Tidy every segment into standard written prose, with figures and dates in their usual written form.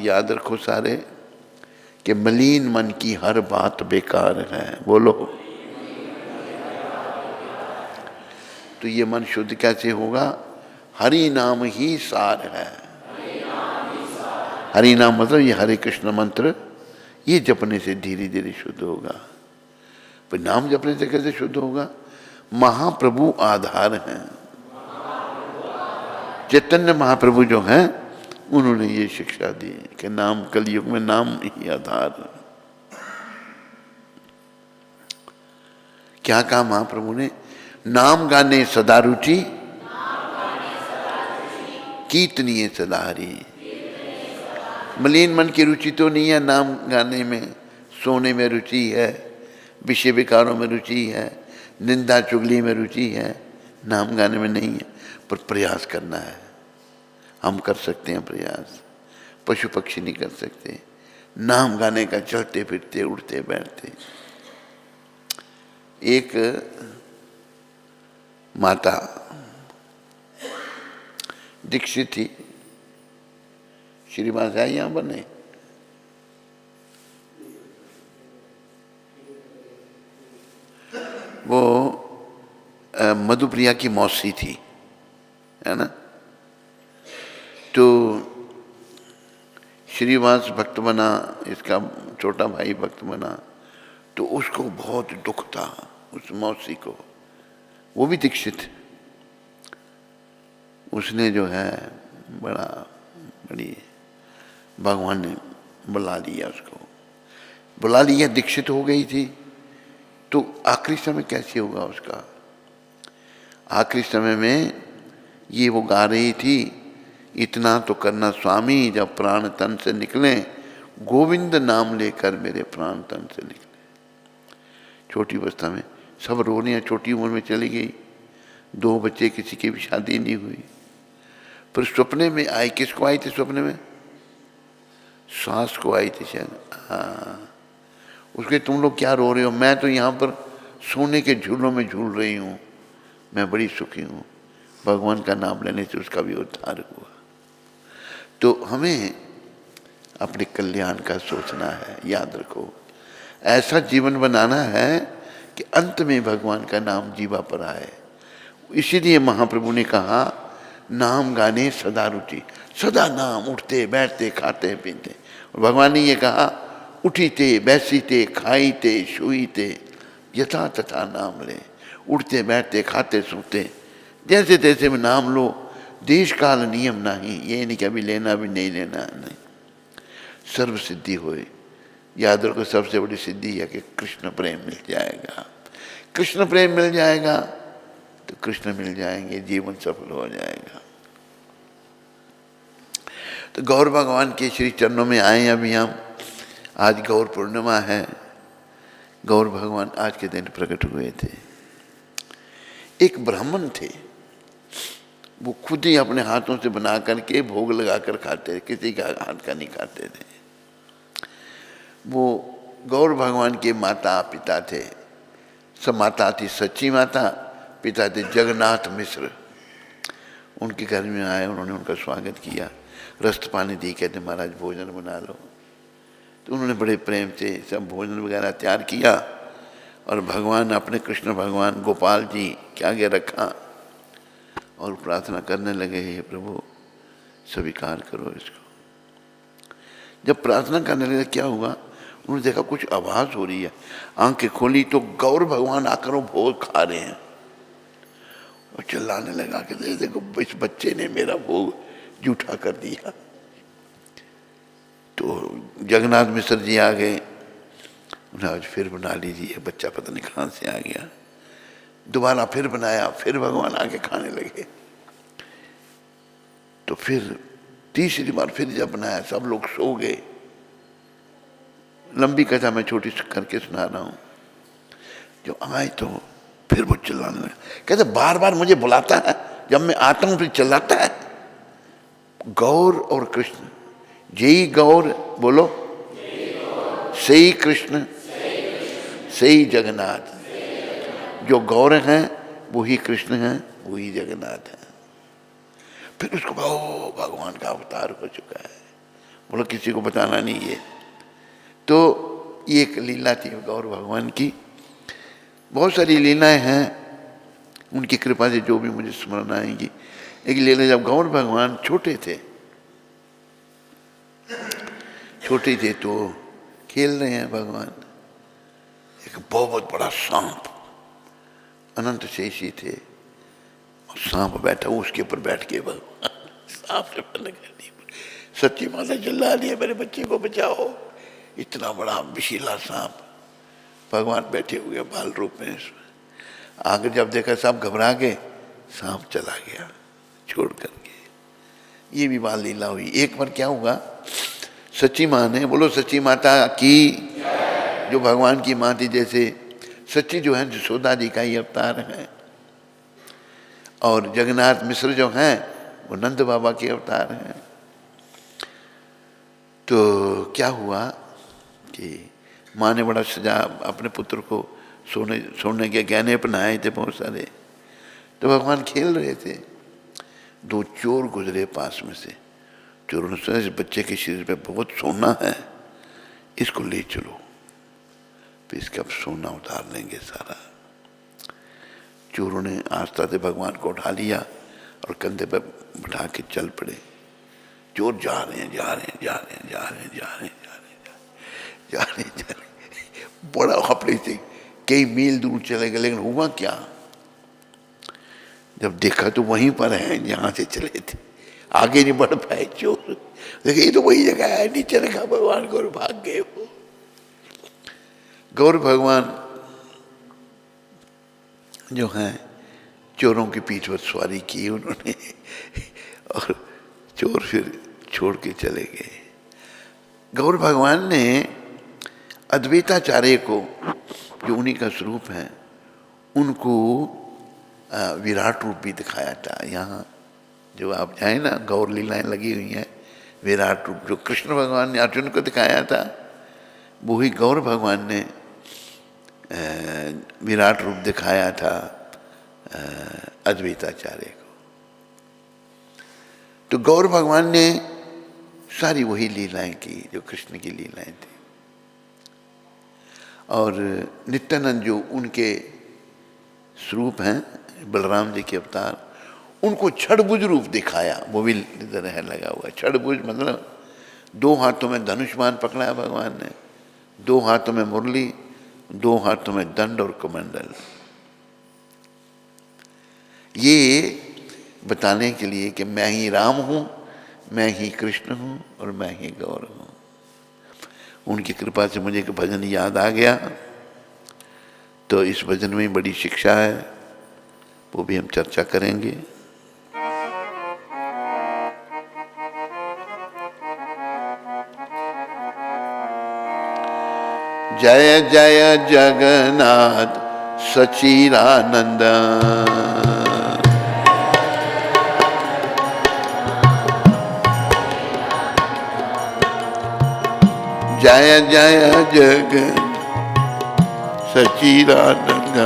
याद रखो सारे कि मलिन मन की हर बात बेकार है। बोलो। तो ये मन शुद्ध कैसे होगा? हरि नाम ही सार है। हरि नाम मतलब ये हरे कृष्ण मंत्र, ये जपने से धीरे धीरे शुद्ध होगा। पर नाम जपने से कैसे शुद्ध होगा? महाप्रभु आधार हैं। चैतन्य महाप्रभु जो हैं उन्होंने ये शिक्षा दी कि नाम, कलयुग में नाम ही आधार। क्या कहा महाप्रभु ने? नाम गाने सदा रुचि, कीर्तनीय सदा हरि। मलिन मन की रुचि तो नहीं है नाम गाने में, सोने में रुचि है, विषय विकारों में रुचि है, निंदा चुगली में रुचि है, नाम गाने में नहीं है। पर प्रयास करना है, हम कर सकते हैं प्रयास, पशु पक्षी नहीं कर सकते। नाम गाने का चलते फिरते उठते बैठते। एक माता दीक्षित थी, श्रीमान से यहाँ पर नहीं, वो मधुप्रिया की मौसी थी, है ना। तो श्रीवास भक्त बना, इसका छोटा भाई भक्त बना, तो उसको बहुत दुख था उस मौसी को। वो भी दीक्षित, उसने जो है बड़ी भगवान ने बुला लिया, उसको बुला लिया, दीक्षित हो गई थी। तो आखिरी समय कैसे होगा उसका? आखिरी समय में ये वो गा रही थी, इतना तो करना स्वामी जब प्राण तन से निकले, गोविंद नाम लेकर मेरे प्राण तन से निकले। छोटी अवस्था में सब रो रहे हैं, छोटी उम्र में चली गई, 2 बच्चे, किसी की भी शादी नहीं हुई। पर सपने में आई, किसको आई थी सपने में? सास को आई थी शायद। हाँ, उसके तुम लोग क्या रो रहे हो? मैं तो यहाँ पर सोने के झूलों में झूल रही हूँ, मैं बड़ी सुखी हूँ। भगवान का नाम लेने से उसका भी उद्धार हुआ। तो हमें अपने कल्याण का सोचना है, याद रखो। ऐसा जीवन बनाना है कि अंत में भगवान का नाम जीवा पर आए। इसीलिए महाप्रभु ने कहा नाम गाने सदा रुचि, सदा नाम, उठते बैठते खाते पीते। और भगवान ने ये कहा उठीते बैसीते खाईते शुईते यथा तथा नाम ले। उठते बैठते खाते सोते जैसे तैसे में नाम लो, देश काल नियम नहीं। ये नहीं कि अभी लेना भी नहीं लेना, नहीं। सर्व सिद्धि होए। याद रखो सबसे बड़ी सिद्धि है कि कृष्ण प्रेम मिल जाएगा। कृष्ण प्रेम मिल जाएगा तो कृष्ण मिल जाएंगे, जीवन सफल हो जाएगा। तो गौर भगवान के श्री चरणों में आए अभी हम। आज गौर पूर्णिमा है। गौर भगवान आज के दिन प्रकट हुए थे। एक ब्राह्मण थे, वो खुद ही अपने हाथों से बना करके भोग लगा कर खाते, किसी का हाथ का नहीं खाते थे। वो गौर भगवान के माता पिता थे। सब माता थी सच्ची माता, पिता थे जगन्नाथ मिश्र। उनके घर में आए, उन्होंने उनका स्वागत किया, रस्त पानी दी, कहते महाराज भोजन बना लो। तो उन्होंने बड़े प्रेम से सब भोजन वगैरह तैयार किया और भगवान अपने कृष्ण भगवान गोपाल जी के आगे रखा और प्रार्थना करने लगे, हे प्रभु स्वीकार करो इसको। जब प्रार्थना करने लगे क्या हुआ? उन्होंने देखा कुछ आवाज़ हो रही है। आंखें खोली तो गौर भगवान आकर वो भोग खा रहे हैं और चिल्लाने लगा कि देखो इस बच्चे ने मेरा भोग जूठा कर दिया। तो जगन्नाथ मिश्र जी आ गए, उन्हें आज फिर बना लीजिए, बच्चा पता नहीं कहाँ से आ गया। दोबारा फिर बनाया, फिर भगवान आके खाने लगे। तो फिर तीसरी बार फिर जब बनाया, सब लोग सो गए। लंबी कथा मैं छोटी करके सुना रहा हूँ। जो आए तो फिर वो चिल्लाने लगे, कहते बार बार मुझे बुलाता है, जब मैं आता हूँ फिर चिल्लाता है। गौर और कृष्ण, जय गौर बोलो, सही कृष्ण सही जगन्नाथ। जो गौर हैं वही कृष्ण हैं, वही जगन्नाथ हैं। फिर उसको भगवान का अवतार हो चुका है, बोलो किसी को बताना नहीं ये। तो ये एक लीला थी गौर भगवान की। बहुत सारी लीलाएं हैं उनकी कृपा से जो भी मुझे स्मरण आएंगी। एक लीला, जब गौर भगवान छोटे थे तो खेल रहे हैं भगवान, एक बहुत बड़ा सांप, अनंत शेषी थे, और सांप बैठा, उसके ऊपर बैठ के भगवान सांप से बंद कर दी। सच्ची माता चिल्ला रही है मेरे बच्चे को बचाओ, इतना बड़ा विशीला सांप, भगवान बैठे हुए बाल रूप में। आगे जब देखा सब घबरा गए, सांप चला गया छोड़ करके। ये भी बाल लीला हुई। एक बार क्या हुआ, सच्ची माँ ने, बोलो सच्ची माता की, जो भगवान की माँ थी, जैसे सच्ची जो है यशोदा जी का ही अवतार है, और जगन्नाथ मिश्र जो हैं वो नंद बाबा के अवतार हैं। तो क्या हुआ कि माँ ने बड़ा सजा अपने पुत्र को सोने के गहने पहनाए थे बहुत सारे। तो भगवान खेल रहे थे, दो चोर गुजरे पास में से। चोरों ने सोचा इस बच्चे के शरीर पे बहुत सोना है, इसको ले चलो, फिर इसका सोना उतार लेंगे सारा। चोरों ने आस्था से भगवान को उठा लिया और कंधे पर बैठा के चल पड़े। चोर जा रहे हैं बड़ा खपड़े थे, कई मील दूर चले गए। लेकिन हुआ क्या, जब देखा तो वहीं पर है जहां से चले थे, आगे नहीं बढ़ पाए चोर। देखिए ये तो वही जगह है, नीचे रखा भगवान को और भाग गए वो। गौर भगवान जो हैं चोरों की पीठ पर सवारी की उन्होंने, और चोर फिर छोड़ के चले गए। गौर भगवान ने अद्वैताचार्य को, जो उन्हीं का स्वरूप है, उनको विराट रूप भी दिखाया था। यहाँ जो आप जाए ना, गौर लीलाएं लगी हुई हैं, विराट रूप जो कृष्ण भगवान ने अर्जुन को दिखाया था, वही गौर भगवान ने विराट रूप दिखाया था अद्वैताचार्य को। तो गौर भगवान ने सारी वही लीलाएं की जो कृष्ण की लीलाएं थी। और नित्यानंद जो उनके स्वरूप हैं, बलराम जी के अवतार, उनको छठभुज रूप दिखाया। वो भी इधर है लगा हुआ। छठभुज मतलब दो हाथों में धनुष बाण पकड़ा है भगवान ने, दो हाथों में मुरली, दो हाथों में दंड और कमंडल। ये बताने के लिए कि मैं ही राम हूँ, मैं ही कृष्ण हूँ और मैं ही गौर हूँ। उनकी कृपा से मुझे एक भजन याद आ गया, तो इस भजन में बड़ी शिक्षा है, वो भी हम चर्चा करेंगे। जय जय जगन्नाथ सच्चिदानंद, जय जय जगन्नाथ सच्चिदानंद।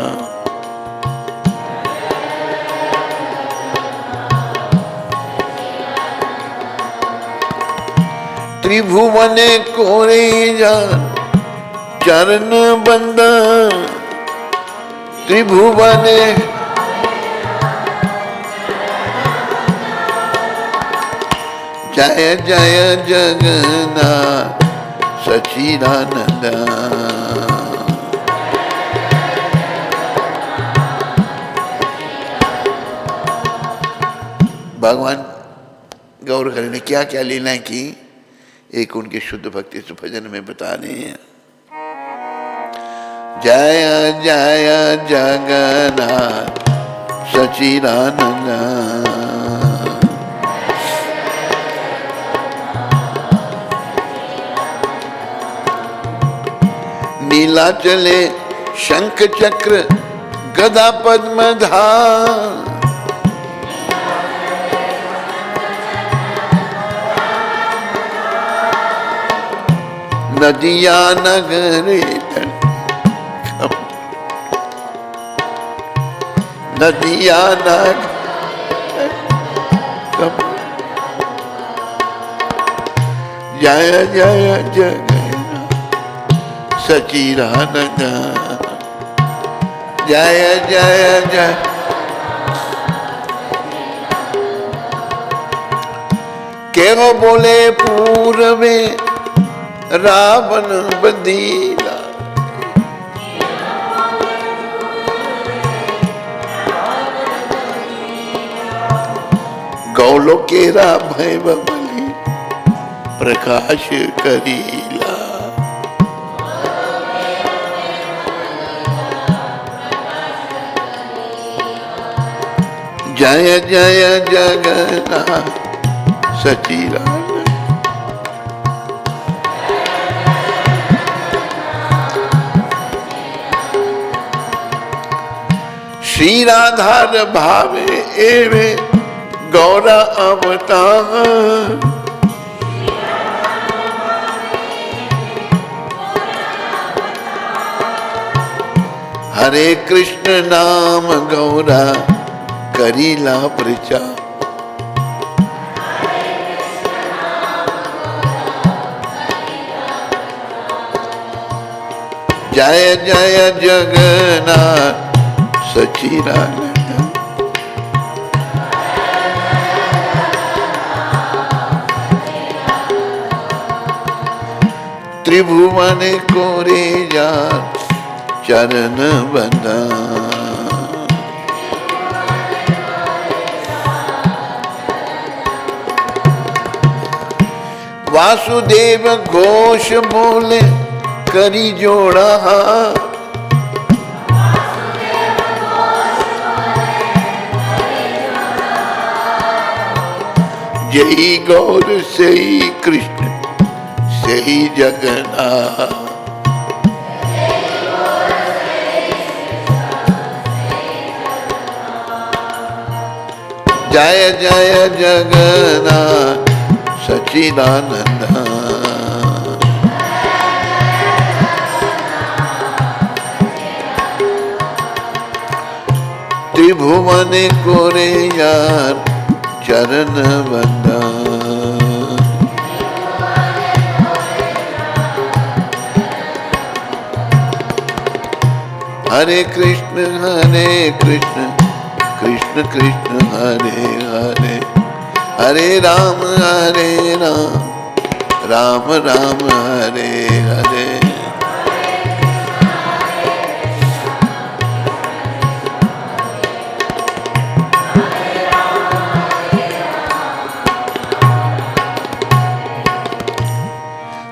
त्रिभुवन कोरे जान चरण बंदा, त्रिभुवन जय जय जगन्नाथ सच्चिदानंद। भगवान गौर हरि ने क्या क्या लीलाएं की, एक उनके शुद्ध भक्ति से भजन में बता रहे हैं। जय जय जगन्नाथ सच्चिदानंद, नीलाचले शंख चक्र गदा पद्म धार, नदिया नगरे नदिया नग जय जय जगन्नाथ सच्चिदानंद, जय जय जय। केहो बोले पूर्व में रावण बंदीला, गौलो केरा भय बली प्रकाश करीला। जय जय जगन्नाथ सच्चिदानंद, श्री राधार भावे एवे गौरा अवतार, हरे कृष्ण नाम गौरा करीला प्रचार। जय जय जगन्नाथ सच्चिदानंद, त्रिभुवन कोरे जा चरण बंदन, वासुदेव घोष बोले करी जोड़ा, जय गौर से ही कृष्ण से ही जगन्नाथ। जय जय जगन्नाथ सच्चिदानंद, त्रिभुवन कोरे यार चरण बंदन, हरे कृष्ण कृष्ण कृष्ण हरे हरे, हरे राम राम राम हरे हरे।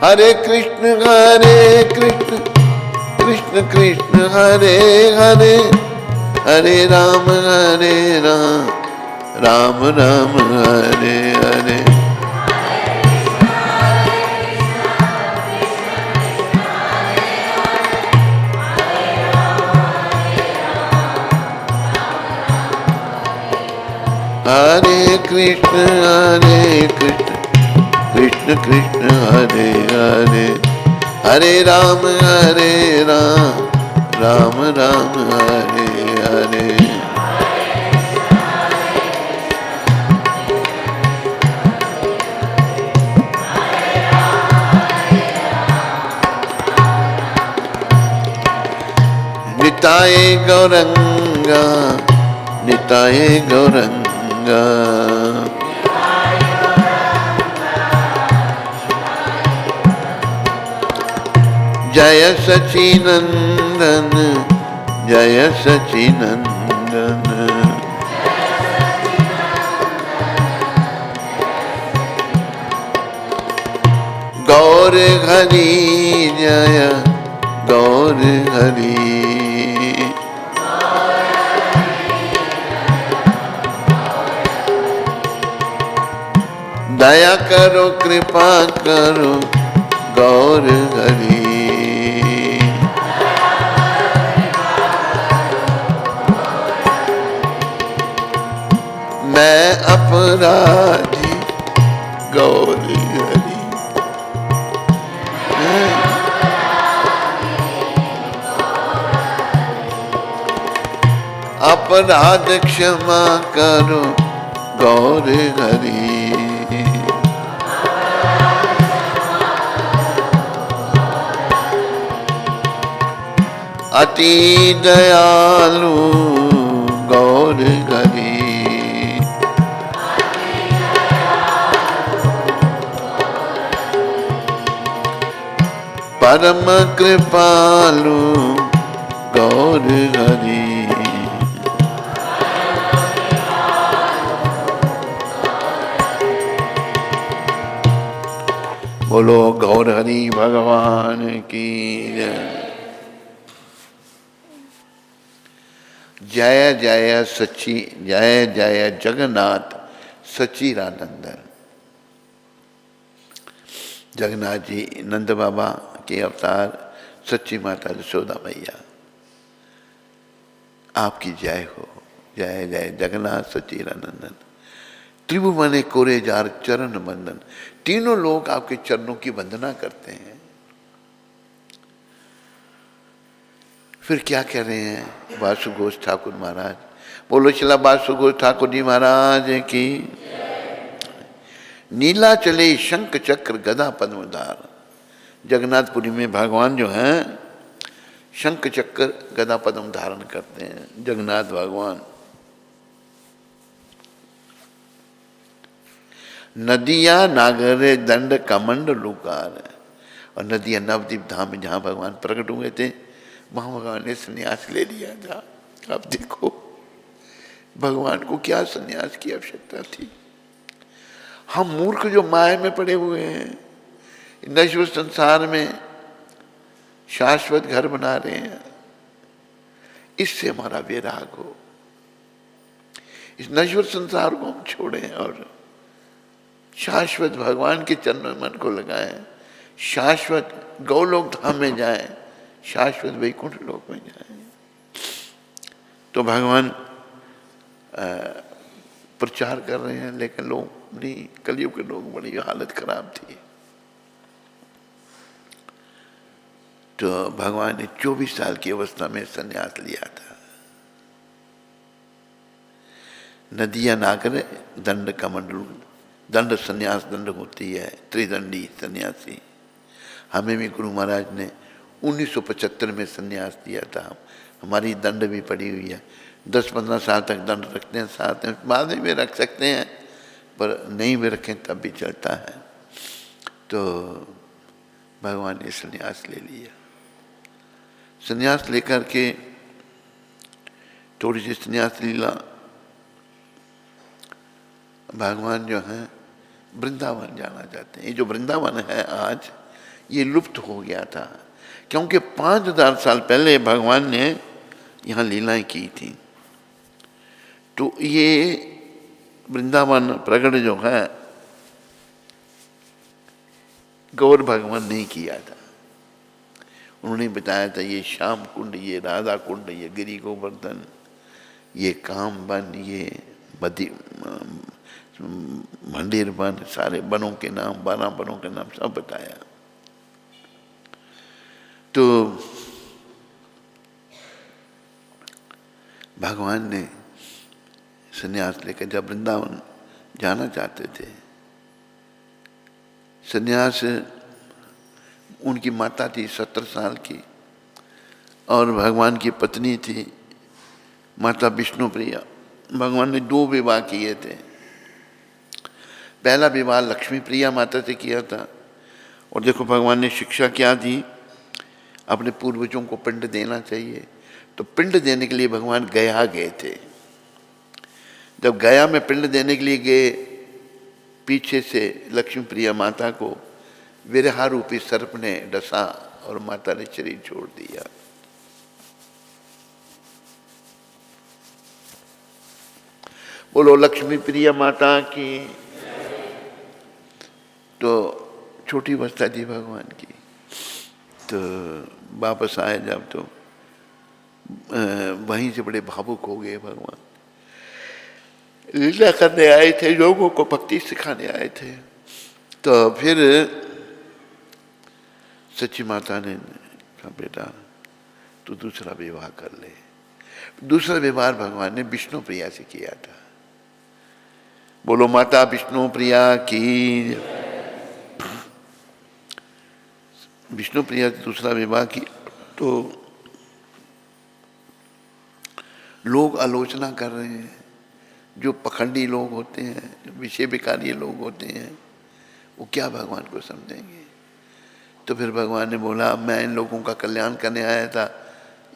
हरे कृष्ण कृष्ण कृष्ण हरे हरे, हरे राम राम राम हरे हरे। हरे कृष्ण कृष्ण कृष्ण हरे हरे, हरे राम राम राम हरे हरे। निताय गौरंगा निताय गौरंगा, जय सच्चिनंदन जय सच्चिनंदन, गौर हरि जय गौर हरि, दया करो कृपा करो गौर हरि। मैं अपराधी गौर हरि, अपराध क्षमा करो गौर हरि। अति दयालु गौर हरि, परम कृपालु गौर हरि। बोलो गौर हरि भगवान की जय। जय सच्ची, जय जय जगन्नाथ सच्चिदानंद। जगन्नाथ जी नंद बाबा के अवतार, सच्ची माता यशोदा मैया, आपकी जय हो। जय जय जगन्नाथ सच्चिदानंदन। त्रिभुवन कोरे जार चरण बंदन। तीनों लोग आपके चरणों की वंदना करते हैं। फिर क्या कह रहे हैं वासु घोष ठाकुर महाराज? बोलो चला वासु घोष ठाकुर जी महाराज की। नीला चले शंख चक्र गदा पद्मधार। जगन्नाथपुरी में भगवान जो हैं शंख चक्र गदा पद्म धारण करते हैं, जगन्नाथ भगवान। नदियां नागरे दंड कमंड लुकार। और नदियां नवद्वीप धाम में जहां भगवान प्रकट हुए थे वहां भगवान ने संन्यास ले लिया था। आप देखो भगवान को क्या संन्यास की आवश्यकता थी। हम मूर्ख जो माया में पड़े हुए हैं, नश्वर संसार में शाश्वत घर बना रहे हैं, इससे हमारा वैराग हो। इस नश्वर संसार को हम छोड़ें और शाश्वत भगवान के चरणों में मन को लगाएं, शाश्वत गौलोक धाम में जाएं, शाश्वत वैकुंठ लोक में जाएं। तो भगवान प्रचार कर रहे हैं, लेकिन लोग नहीं, कलयुग के लोग बड़ी हालत खराब थी। तो भगवान ने 24 साल की अवस्था में संन्यास लिया था। नदियां नागर दंड कमंडलू। दंड संन्यास दंड होती है, त्रिदंडी सन्यासी। हमें भी गुरु महाराज ने 1975 में संन्यास दिया था। हमारी दंड भी पड़ी हुई है। 10-15 साल तक दंड रखते हैं, साथ में बाद में भी रख सकते हैं, पर नहीं भी रखें तब भी चलता है। तो भगवान ने संन्यास ले लिया। संन्यास लेकर के थोड़ी सी संन्यास लीला, भगवान जो है वृंदावन जाना चाहते हैं। ये जो वृंदावन है आज, ये लुप्त हो गया था, क्योंकि 5000 साल पहले भगवान ने यहाँ लीलाएं की थी। तो ये वृंदावन प्रगट जो है गौर भगवान ने किया था। उन्होंने बताया था ये श्याम कुंड, ये राधा कुंड, ये गिरी गोवर्धन, ये काम वन, ये मंदिर वन, सारे वनों के नाम, 12 वनों के नाम सब बताया। तो भगवान ने संन्यास लेकर जब वृंदावन जाना चाहते थे, संन्यास उनकी माता थी 17 साल की और भगवान की पत्नी थी माता विष्णु प्रिया। भगवान ने 2 विवाह किए थे। पहला विवाह लक्ष्मी प्रिया माता से किया था। और देखो भगवान ने शिक्षा क्या दी, अपने पूर्वजों को पिंड देना चाहिए। तो पिंड देने के लिए भगवान गया गए थे। जब गया में पिंड देने के लिए गए, पीछे से लक्ष्मी प्रिया माता को विरहा रूपी सर्प ने डसा और माता ने शरीर छोड़ दिया। बोलो लक्ष्मी प्रिया माता की। तो छोटी अवस्था थी भगवान की। तो वापस आए जब, तो वहीं से बड़े भावुक हो गए भगवान। लीला करने आए थे, लोगों को भक्ति सिखाने आए थे। तो फिर सच्ची माता ने कहा बेटा तू दूसरा विवाह कर ले। दूसरा विवाह भगवान ने विष्णु प्रिया से किया था। बोलो माता विष्णु प्रिया की। विष्णु प्रिया से दूसरा विवाह किया। तो लोग आलोचना कर रहे हैं, जो पखंडी लोग होते हैं, जो विषय विकारी लोग होते हैं, वो क्या भगवान को समझेंगे। तो फिर भगवान ने बोला मैं इन लोगों का कल्याण करने आया था,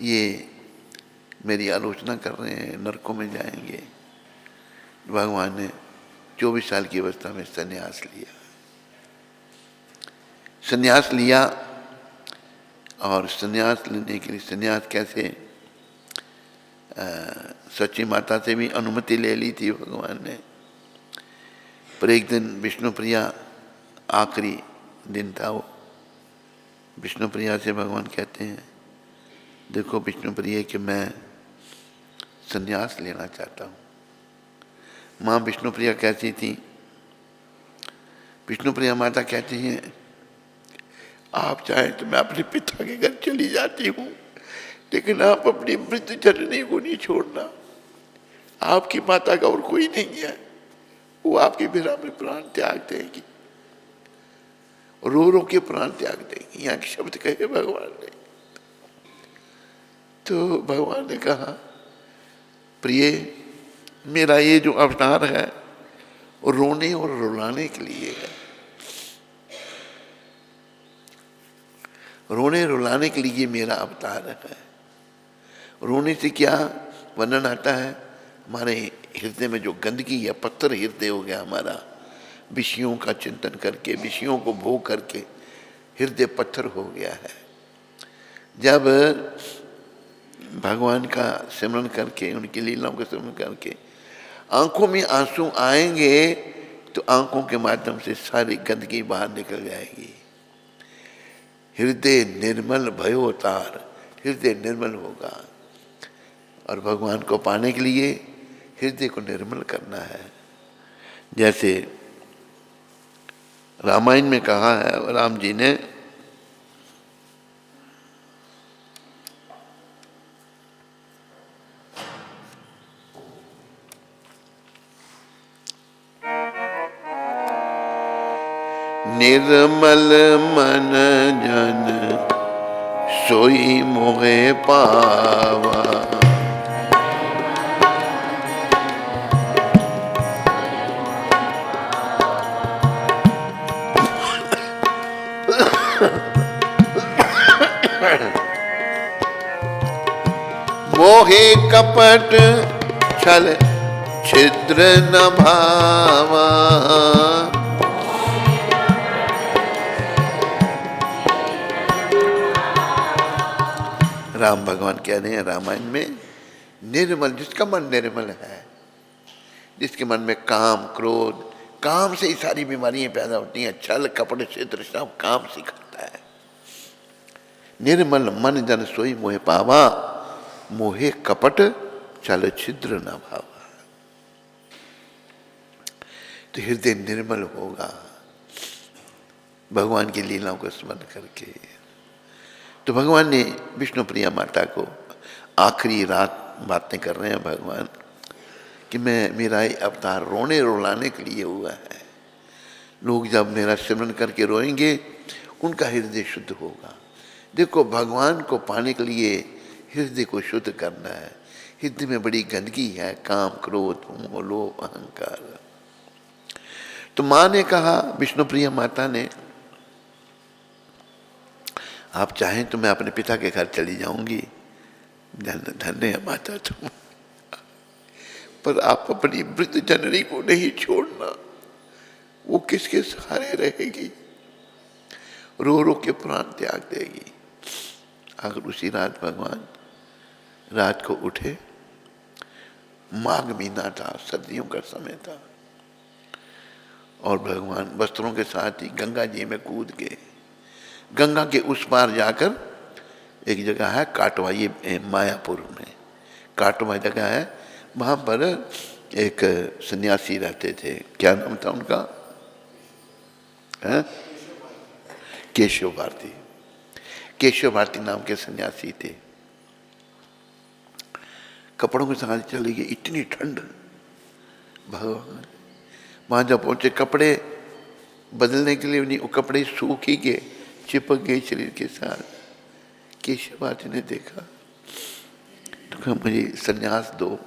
ये मेरी आलोचना कर रहे हैं, नरकों में जाएंगे। भगवान ने 24 साल की अवस्था में संन्यास लिया। संन्यास लिया, और संन्यास लेने के लिए, संन्यास कैसे, सच्ची माता से भी अनुमति ले ली थी भगवान ने। पर एक दिन विष्णुप्रिया, आखिरी दिन था वो, विष्णुप्रिया से भगवान कहते हैं देखो विष्णुप्रिया कि मैं संन्यास लेना चाहता हूँ। माँ विष्णुप्रिया कैसी थी? विष्णुप्रिया माता कहती हैं आप चाहें तो मैं अपने पिता के घर चली जाती हूँ, लेकिन आप अपनी वृद्ध जननी को नहीं छोड़ना। आपकी माता का और कोई नहीं है, वो आपके बिना में प्राण त्याग देगी, रो रो के प्राण त्याग देगी। यहाँ के शब्द कहे भगवान ने। तो भगवान ने कहा प्रिय, मेरा ये जो अवतार है वो रोने और रुलाने के लिए है। रोने रुलाने के लिए मेरा अवतार है। रोने से क्या वर्णन आता है, हमारे हृदय में जो गंदगी है, पत्थर हृदय हो गया हमारा, विषयों का चिंतन करके, विषयों को भोग करके हृदय पत्थर हो गया है। जब भगवान का सिमरन करके, उनकी लीलाओं का सिमरन करके आंखों में आंसू आएंगे तो आंखों के माध्यम से सारी गंदगी बाहर निकल जाएगी। हृदय निर्मल भयो तार, हृदय निर्मल होगा। और भगवान को पाने के लिए हृदय को निर्मल करना है। जैसे रामायण में कहा है, राम जी ने निर्मल मन जन सोई मोहे पावा, मोहे कपट छल छिद्र न भावा। राम भगवान कह रहे हैं रामायण में, निर्मल, जिसका मन निर्मल है, जिसके मन में काम क्रोध, काम से ही सारी बीमारियां पैदा होती हैं, छल कपट छिद्र सब काम सिखाता है। निर्मल मन जन सोई मोहे पावा, मोहे कपट छल छिद्र न भावा। तो हृदय निर्मल होगा भगवान की लीलाओं को स्मरण करके। तो भगवान ने विष्णुप्रिया माता को आखिरी रात बातें कर रहे हैं भगवान कि मेरा ये अवतार रोने रुलाने के लिए हुआ है। लोग जब मेरा सिमरन करके रोएंगे उनका हृदय शुद्ध होगा। देखो भगवान को पाने के लिए हृदय को शुद्ध करना है। हृदय में बड़ी गंदगी है, काम क्रोध मोह लोभ अहंकार। तो माँ ने कहा, विष्णुप्रिया माता ने, आप चाहें तो मैं अपने पिता के घर चली जाऊंगी। धन्य है माता तुम, पर आप अपनी वृद्ध जननी को नहीं छोड़ना, वो किसके सहारे रहेगी, रो रो के प्राण त्याग देगी। अगर उसी रात भगवान रात को उठे, माघ महीना था, सर्दियों का समय था, और भगवान वस्त्रों के साथ ही गंगा जी में कूद गए। गंगा के उस पार जाकर एक जगह है काटवा, ये मायापुर में काटवा जगह है, वहाँ पर एक सन्यासी रहते थे। क्या नाम था उनका? केशव भारती। केशव भारती नाम के सन्यासी थे। कपड़ों के साथ चली गई, इतनी ठंड। भगवान वहाँ जब पहुँचे, कपड़े बदलने के लिए नहीं, वो कपड़े सूख ही गए, चिपक गए शरीर के साथ। केशव भारती ने देखा, तो मुझे संन्यास दो,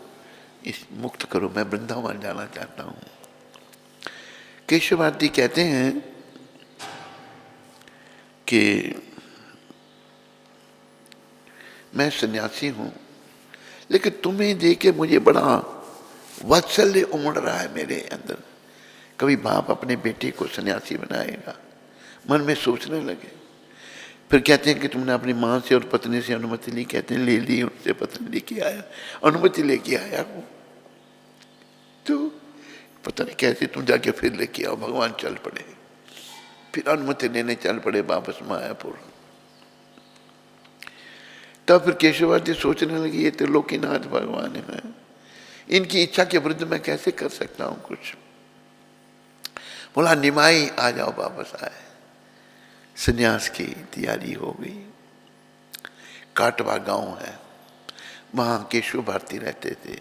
इस मुक्त करो, मैं वृंदावन जाना चाहता हूँ। केशव भारती कहते हैं कि मैं सन्यासी हूँ, लेकिन तुम्हें देख के मुझे बड़ा वात्सल्य उमड़ रहा है मेरे अंदर। कभी बाप अपने बेटे को सन्यासी बनाएगा, मन में सोचने लगे। फिर कहते हैं कि तुमने अपनी माँ से और पत्नी से अनुमति ली, कहते हैं ले ली, उनसे पत्नी लेके आया, अनुमति लेके आया हूँ। तो पता नहीं कैसे तुम जाके फिर लेके आओ, भगवान चल पड़े, फिर अनुमति लेने चल पड़े वापस मायापुर। तब फिर केशवभारती सोचने लगी ये त्रिलोकीनाथ भगवान है, इनकी इच्छा के विरुद्ध मैं कैसे कर सकता हूँ कुछ। बोला निमाई आ जाओ, वापस आए। संन्यास की तैयारी हो गई। काटवा गांव है, वहां केशव भारती रहते थे।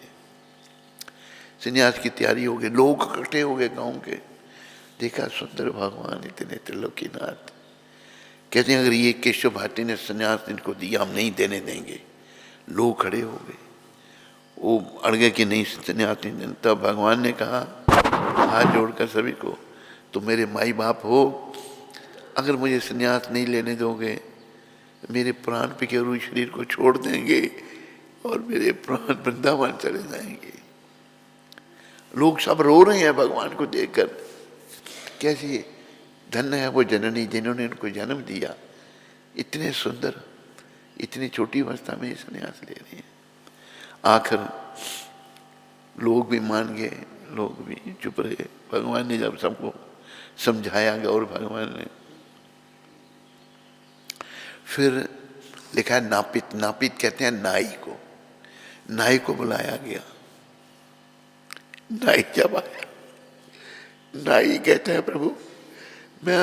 संन्यास की तैयारी हो गई, लोग इकट्ठे हो गए गांव के। देखा सुंदर भगवान इतने त्रिलोकीनाथ, कहते हैं अगर ये केशव भारती ने संन्यास इनको दिया, हम नहीं देने देंगे। लोग खड़े हो गए, वो अड़ गए कि नहीं संन्यास नहीं देना। तब भगवान ने कहा हाथ जोड़कर सभी को, तुम मेरे माई बाप हो, अगर मुझे संन्यास नहीं लेने दोगे मेरे प्राण पिकेरू शरीर को छोड़ देंगे और मेरे प्राण वृंदावन चले जाएंगे। लोग सब रो रहे हैं भगवान को देखकर, कैसी धन्य है वो जननी जिन्होंने उनको जन्म दिया। इतने सुंदर, इतनी छोटी अवस्था में संन्यास ले रहे हैं। आखिर लोग भी मान गए, लोग भी चुप रहे। भगवान ने जब सबको समझाया, गौर भगवान ने, फिर लिखा है नापित। नापित कहते हैं नाई को। नाई को बुलाया गया। नाई जब आया, नाई कहता है प्रभु मैं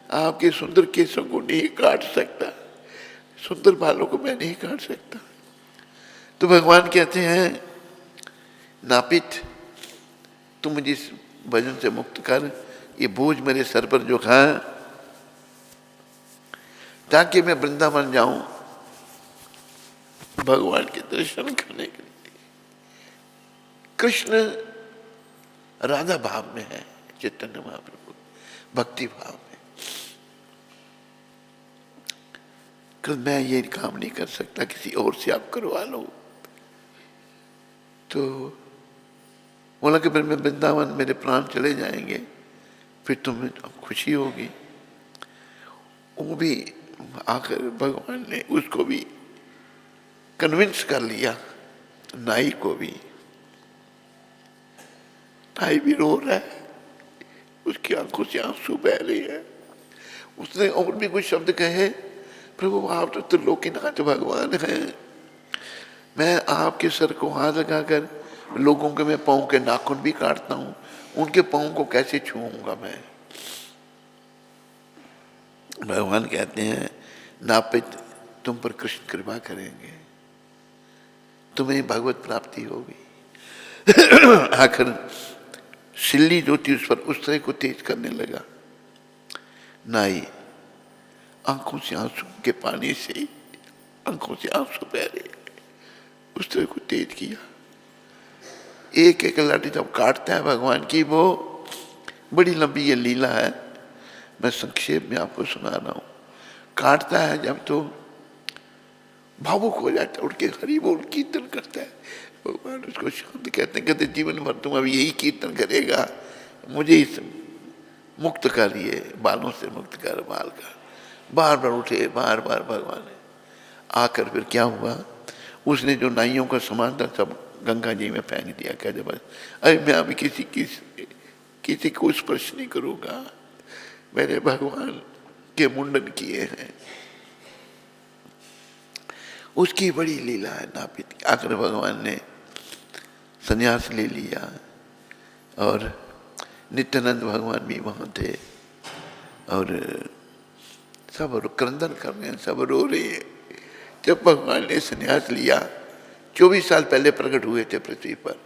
आपके सुंदर केसों को नहीं काट सकता, सुंदर बालों को मैं नहीं काट सकता। तो भगवान कहते हैं नापित तुम मुझे इस भजन से मुक्त कर, ये बोझ मेरे सर पर जो खा, ताकि मैं वृंदावन जाऊं भगवान के दर्शन करने के लिए। कृष्ण राधा भाव में है, चैतन्य महाप्रभु भक्ति भाव में। कि मैं ये काम नहीं कर सकता, किसी और से आप करवा लो। तो बोला कि फिर मैं वृंदावन, मेरे प्राण चले जाएंगे, फिर तुम्हें खुशी होगी। वो भी आखिर भगवान ने उसको भी कन्विंस कर लिया, नाई को भी। नाई भी रो रहा है, उसकी आंखों से आंसू बह रहे हैं। उसने और भी कुछ शब्द कहे, प्रभु आप तो त्रिलोकीनाथ भगवान हैं, मैं आपके सर को हाथ लगाकर लोगों के मैं पाँव के नाखून भी काटता हूँ, उनके पाँव को कैसे छूऊंगा मैं। भगवान कहते हैं नापित तुम पर कृष्ण कृपा करेंगे, तुम्हें भगवत प्राप्ति होगी। आखिर सिल्ली जो थी उस पर उस तरह को तेज करने लगा। नाई आंखों से आंसू के पानी से आंखों से आंसू बह रहे, उस तरह को तेज किया। एक एक लाठी जब काटता है भगवान की, वो बड़ी लंबी ये लीला है, मैं संक्षेप में आपको सुना रहा हूँ। काटता है जब तो भावुक हो जाता है, उठ के हरि बोल कीर्तन करता है। भगवान उसको शांत कहते हैं, कहते जीवन भर तुम अब यही कीर्तन करेगा, मुझे इस मुक्त कर, ये बालों से मुक्त कर, बाल का। बार बार उठे, बार बार भगवान ने। आकर फिर क्या हुआ, उसने जो नाइयों का सामान था सब गंगा जी में फेंक दिया। कहते बस अरे मैं अभी किसी को स्पर्श नहीं करूँगा, मैंने भगवान के मुंडन किए हैं। उसकी बड़ी लीला है नापित की। आखिर भगवान ने संन्यास ले लिया और नित्यानंद भगवान भी वहाँ थे और सब क्रंदन कर रहे हैं, सब रो रहे हैं। जब भगवान ने संन्यास लिया, 24 साल पहले प्रकट हुए थे पृथ्वी पर।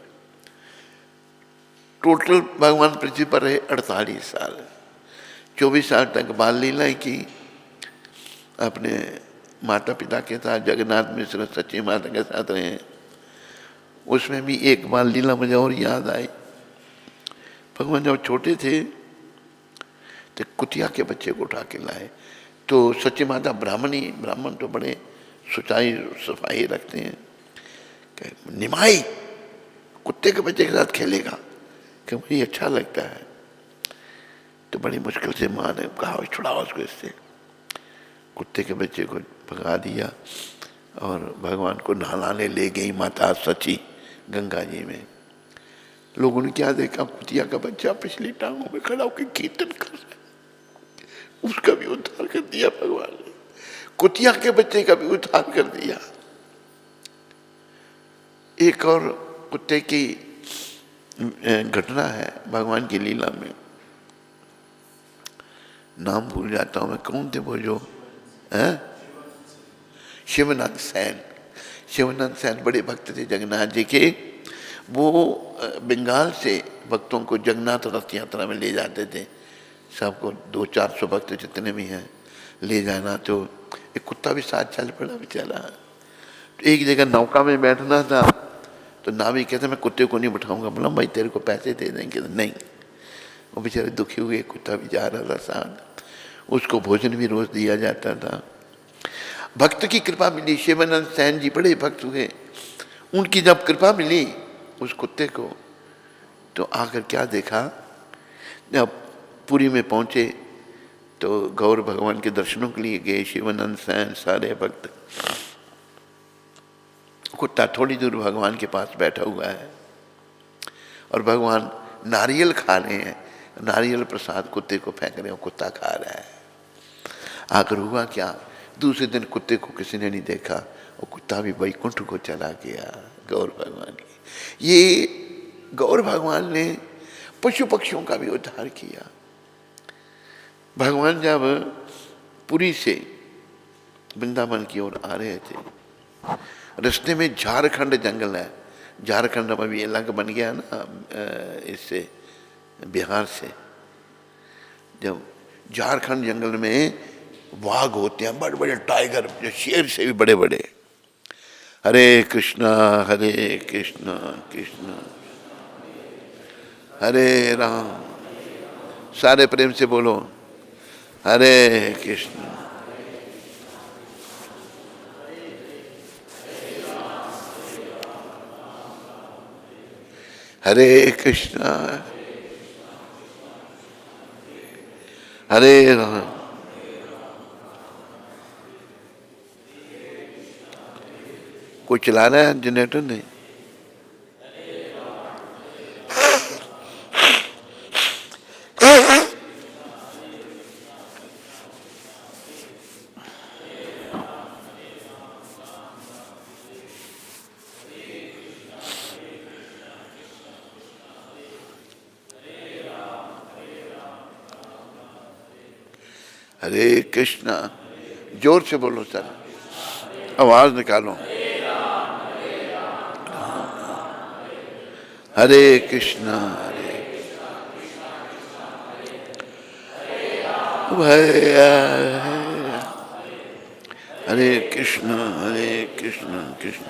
टोटल भगवान पृथ्वी पर रहे 48 साल। 24 साल तक बाल लीलाएं की, अपने माता पिता के साथ जगन्नाथ मिश्र सच्ची माता के साथ रहे, उसमें भी एक बार लीला मुझे और याद आई। भगवान जब छोटे थे तो कुतिया के बच्चे को उठा के लाए, तो सच्ची माता ब्राह्मणी, ब्राह्मण तो बड़े सुचाई सफाई रखते हैं, निमाई कुत्ते के बच्चे के साथ खेलेगा, कि मुझे अच्छा लगता है। तो बड़ी मुश्किल से माँ ने कहा छुड़ाओ उसको इससे, कुत्ते के बच्चे को भगा दिया और भगवान को नहलाने ले गई माता सची गंगा जी में। लोगों ने क्या देखा, कुतिया का बच्चा पिछली टांगों में खड़ा होकर कीर्तन कर रहा है, उसका भी उद्धार कर दिया भगवान ने, कुतिया के बच्चे का भी उद्धार कर दिया। एक और कुत्ते की घटना है भगवान की लीला में, नाम भूल जाता हूं मैं, कौन थे वो जो है, शिवनाथ सेन। शिवनाथ सेन बड़े भक्त थे जगन्नाथ जी के। वो बंगाल से भक्तों को जगन्नाथ रथ यात्रा में ले जाते थे, सबको 200-400 भक्त जितने भी हैं ले जाना। तो एक कुत्ता भी साथ चल पड़ा बेचारा। तो एक जगह नौका में बैठना था, तो नाविक कहते मैं कुत्ते को नहीं बिठाऊंगा। बोला भाई तेरे को पैसे दे देंगे। नहीं, वो बेचारे दुखी हुए, कुत्ता भी जा रहा था साथ, उसको भोजन भी रोज दिया जाता था। भक्त की कृपा मिली, शिवानंद सेन जी बड़े भक्त हुए, उनकी जब कृपा मिली उस कुत्ते को, तो आकर क्या देखा, जब पुरी में पहुंचे तो गौर भगवान के दर्शनों के लिए गए शिवानंद सेन सारे भक्त। कुत्ता थोड़ी दूर भगवान के पास बैठा हुआ है और भगवान नारियल खा रहे हैं, नारियल प्रसाद कुत्ते को फेंक रहे हो, कुत्ता खा रहा है। आकर हुआ क्या, दूसरे दिन कुत्ते को किसी ने नहीं देखा और कुत्ता भी वैकुंठ को चला गया गौर भगवान की। ये गौर भगवान ने पशु पक्षियों का भी उद्धार किया। भगवान जब पुरी से वृंदावन की ओर आ रहे थे, रास्ते में झारखंड जंगल है, झारखंड में भी अलग बन गया ना इससे बिहार से। जब झारखंड जंगल में वाघ होते हैं, बड़े बड़े टाइगर, जो शेर से भी बड़े बड़े। हरे कृष्णा कृष्ण हरे राम, सारे प्रेम से बोलो हरे कृष्ण हरे कृष्णा हरे राम। कोई चला रहा है जनरेटर? नहीं। हरे कृष्णा, जोर से बोलो सर, आवाज निकालो। हरे कृष्णा हरे कृष्णा कृष्ण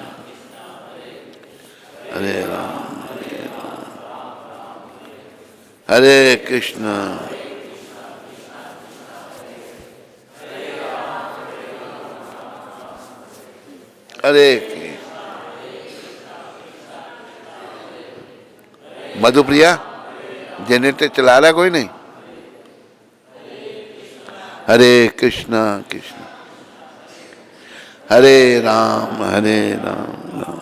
हरे राम हरे कृष्णा हरे की। मधुप्रिया जनरेटर चला रहा कोई नहीं? हरे कृष्णा हरे राम राम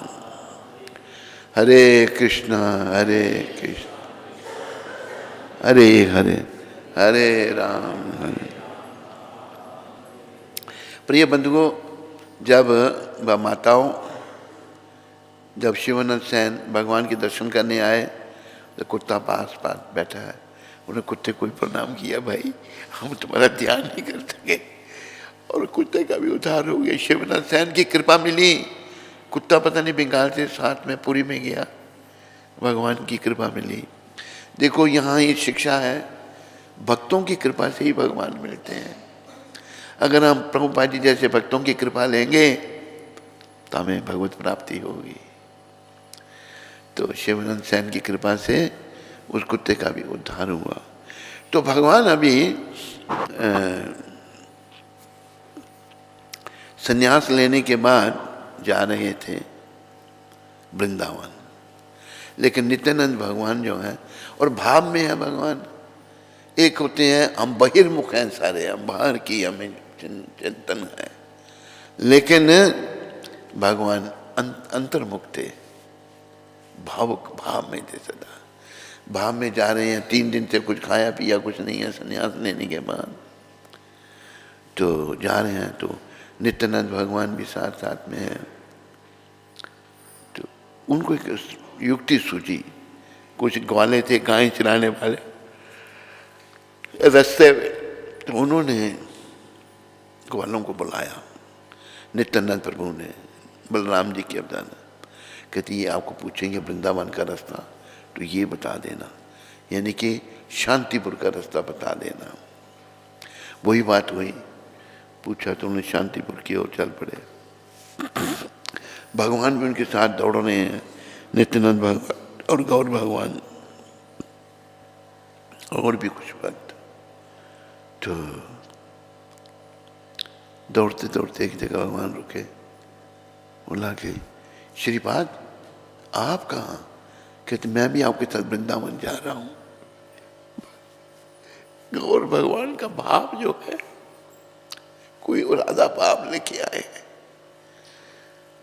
हरे कृष्णा हरे हरे हरे राम हरे। प्रिय बंधुओं, जब माताओं जब शिवानंद सेन भगवान के दर्शन करने आए तो कुत्ता पास बैठा है। उन्हें कुत्ते को प्रणाम किया, भाई हम तुम्हारा ध्यान नहीं कर सके, और कुत्ते का भी उद्धार हो गया। शिवानंद सेन की कृपा मिली, कुत्ता पता नहीं बंगाल से साथ में पुरी में गया, भगवान की कृपा मिली। देखो यहाँ ये शिक्षा है, भक्तों की कृपा से ही भगवान मिलते हैं। अगर हम प्रभुपाद जी जैसे भक्तों की कृपा लेंगे तो हमें भगवत प्राप्ति होगी। तो शिवानंद सेन की कृपा से उस कुत्ते का भी उद्धार हुआ। तो भगवान अभी संन्यास लेने के बाद जा रहे थे वृंदावन, लेकिन नित्यानंद भगवान जो है, और भाव में है भगवान, एक होते हैं हम बहिर्मुख हैं सारे, हम बाहर की हमें चिंतन है, लेकिन भगवान अंतर्मुख थे, भावुक, भाव में थे सदा। भाव में जा रहे हैं, 3 दिन से कुछ खाया पिया कुछ नहीं है संन्यास लेने के बाद, तो जा रहे हैं। तो नित्यानंद भगवान भी साथ साथ में है। तो उनको एक युक्ति सूझी, कुछ ग्वाले थे गाय चराने वाले रास्ते में, तो उन्होंने ग्वालों को बुलाया। नित्यानंद प्रभु ने बलराम जी की अवदान, कहती ये आपको पूछेंगे वृंदावन का रास्ता तो ये बता देना, यानी कि शांतिपुर का रास्ता बता देना। वही बात हुई, पूछा तो उन्होंने शांतिपुर की ओर चल पड़े। भगवान भी उनके साथ दौड़ रहे हैं, नित्यानंद भगवान और गौर भगवान और भी कुछ भक्त। तो दौड़ते दौड़ते एक जगह भगवान रुके, बोला कि श्रीपाद आप कहाँ? कहते मैं भी आपके साथ वृंदावन जा रहा हूं। गौर भगवान का भाव जो है, कोई इरादा भाव लेके आए हैं।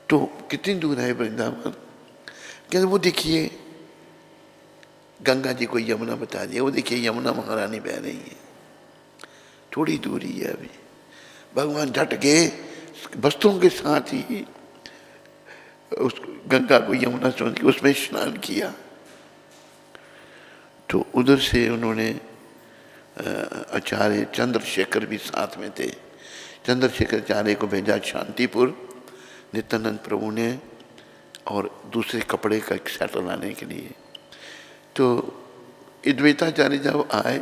तो कितनी दूर है वृंदावन? कहते वो देखिए गंगा जी को यमुना बता दिया, वो देखिए यमुना महारानी बह रही है, थोड़ी दूरी है अभी। भगवान झट गए, वस्त्रों के साथ ही उस गंगा को यमुना समझ के उसमें स्नान किया। तो उधर से उन्होंने आचार्य चंद्रशेखर भी साथ में थे, चंद्रशेखर आचार्य को भेजा शांतिपुर नित्यानंद प्रभु ने, और दूसरे कपड़े का एक सेट लाने के लिए। तो अद्वैताचार्य जब आए,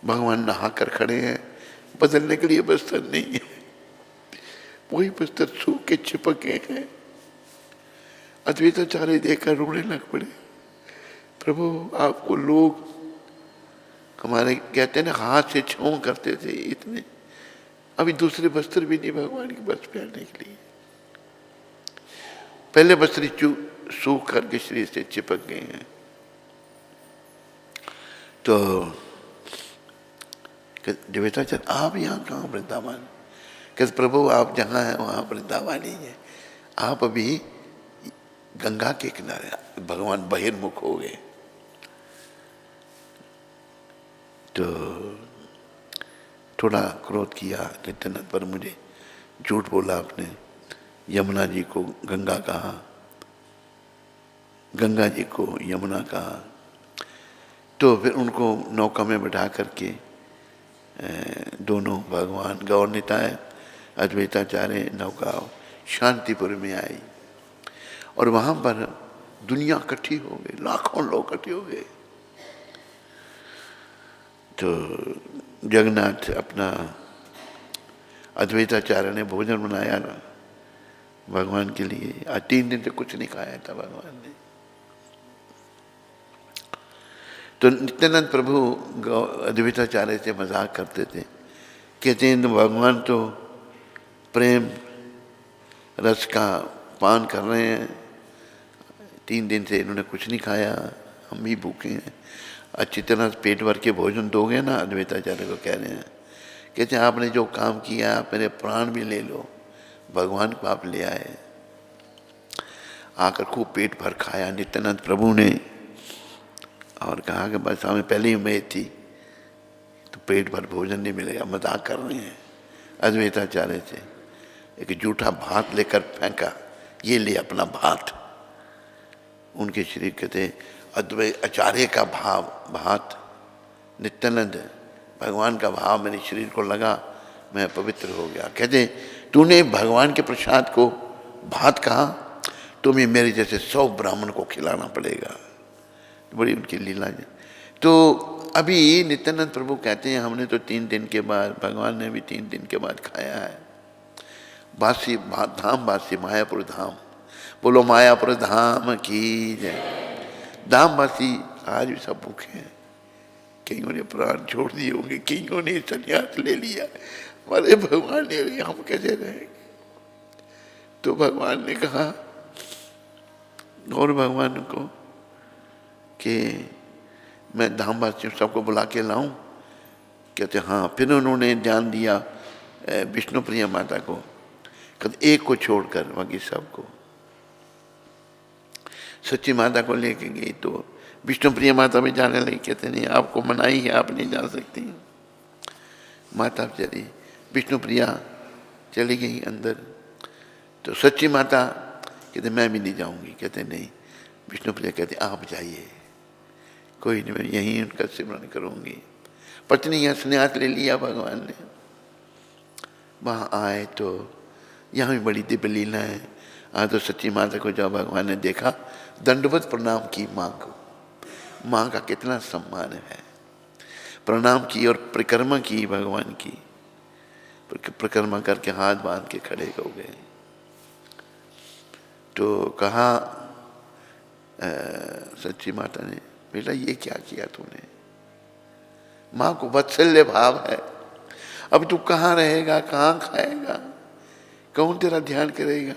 भगवान नहा कर खड़े हैं, बदलने के लिए बस्तर नहीं है, वही बस्तर सूख के चिपक गए हैं। अद्वैताचार्य देखकर रोने लग पड़े, प्रभु आपको लोग हमारे कहते हैं ना हाथ से छाँव करते थे, इतने अभी दूसरे वस्त्र भी नहीं भगवान के बस पहनने के लिए। पहले वस्त्र सूख करके शरीर से चिपक गए हैं। तो देवताचार्य आप यहाँ कहाँ वृंदावन? कहते प्रभु आप जहाँ हैं वहाँ वृंदावन ही है, आप अभी गंगा के किनारे। भगवान बहिर्मुख हो गए। तो थोड़ा क्रोध किया नित्यानंद पर, मुझे झूठ बोला आपने, यमुना जी को गंगा कहा, गंगा जी को यमुना कहा। तो फिर उनको नौका में बैठा करके दोनों भगवान गौर निताय अद्वैताचार्य नौका शांतिपुर में आई, और वहाँ पर दुनिया इकट्ठी हो गई, लाखों लोग इकट्ठे हो गए। तो जगन्नाथ अपना अद्वैताचार्य ने भोजन बनाया ना भगवान के लिए, आज 3 दिन से कुछ नहीं खाया था भगवान ने। तो नित्यानंद प्रभु अद्वैताचार्य से मजाक करते थे, कहते हैं भगवान तो प्रेम रस का पान कर रहे हैं, 3 दिन से इन्होंने कुछ नहीं खाया, हम भी भूखे हैं, अच्छी तरह से पेट भर के भोजन दोगे ना? अद्वैताचार्य को कह रहे हैं। कहते हैं आपने जो काम किया आप मेरे प्राण भी ले लो, भगवान को आप ले आए। आकर खूब पेट भर खाया नित्यानंद प्रभु ने, और कहा कि बस हमें पहले ही उम्मीद थी, तो पेट भर भोजन नहीं मिलेगा। मजाक कर रहे हैं अद्वैताचार्य से। एक जूठा भात लेकर फेंका, ये ले अपना भात। उनके शरीर कहते अद्वैत आचार्य का भाव भात, नित्यानंद भगवान का भाव मेरे शरीर को लगा, मैं पवित्र हो गया। कहते तूने भगवान के प्रसाद को भात कहा, तुम्हें मेरे जैसे 100 ब्राह्मण को खिलाना पड़ेगा। बड़ी उनकी लीला है। तो अभी नित्यानंद प्रभु कहते हैं हमने तो 3 दिन के बाद, भगवान ने भी 3 दिन के बाद खाया है। बासी धाम, बासी मायापुर धाम, बोलो मायापुर धाम की जय। धाम बासी आज भी सब भूखे हैं। कईयों ने प्राण छोड़ दिए होंगे, कईयों ने संन्यास ले लिया। हमारे भगवान ने, हम कैसे रहेंगे? तो भगवान ने कहा और भगवान को कि मैं धामवासियों सबको बुला के लाऊं? कहते हाँ। फिर उन्होंने ध्यान दिया विष्णु प्रिया माता को, कहते एक को छोड़कर बाकी सबको। सच्ची माता को लेके गई तो विष्णु प्रिया माता भी जाने लगी। कहते नहीं, आपको मनाही है, आप नहीं जा सकती। माता चली, विष्णु प्रिया चली गई अंदर। तो सच्ची माता कहते मैं भी नहीं जाऊंगी। कहते नहीं। विष्णु प्रिया कहते आप जाइए, कोई नहीं, मैं यहीं उनका सिमरन करूंगी। पत्नी यहाँ संन्यास ले लिया भगवान ने। वहाँ आए तो यहाँ भी बड़ी दिव्य लीला है। आज तो सच्ची माता को जब भगवान ने देखा, दंडवत प्रणाम की माँ को। माँ का कितना सम्मान है। प्रणाम की और परिक्रमा की भगवान की। परिक्रमा करके हाथ बांध के खड़े हो गए। तो कहा सच्ची माता ने, बेटा ये क्या किया तूने? माँ को वात्सल्य भाव है। अब तू कहाँ रहेगा, कहाँ खाएगा, कौन तेरा ध्यान करेगा?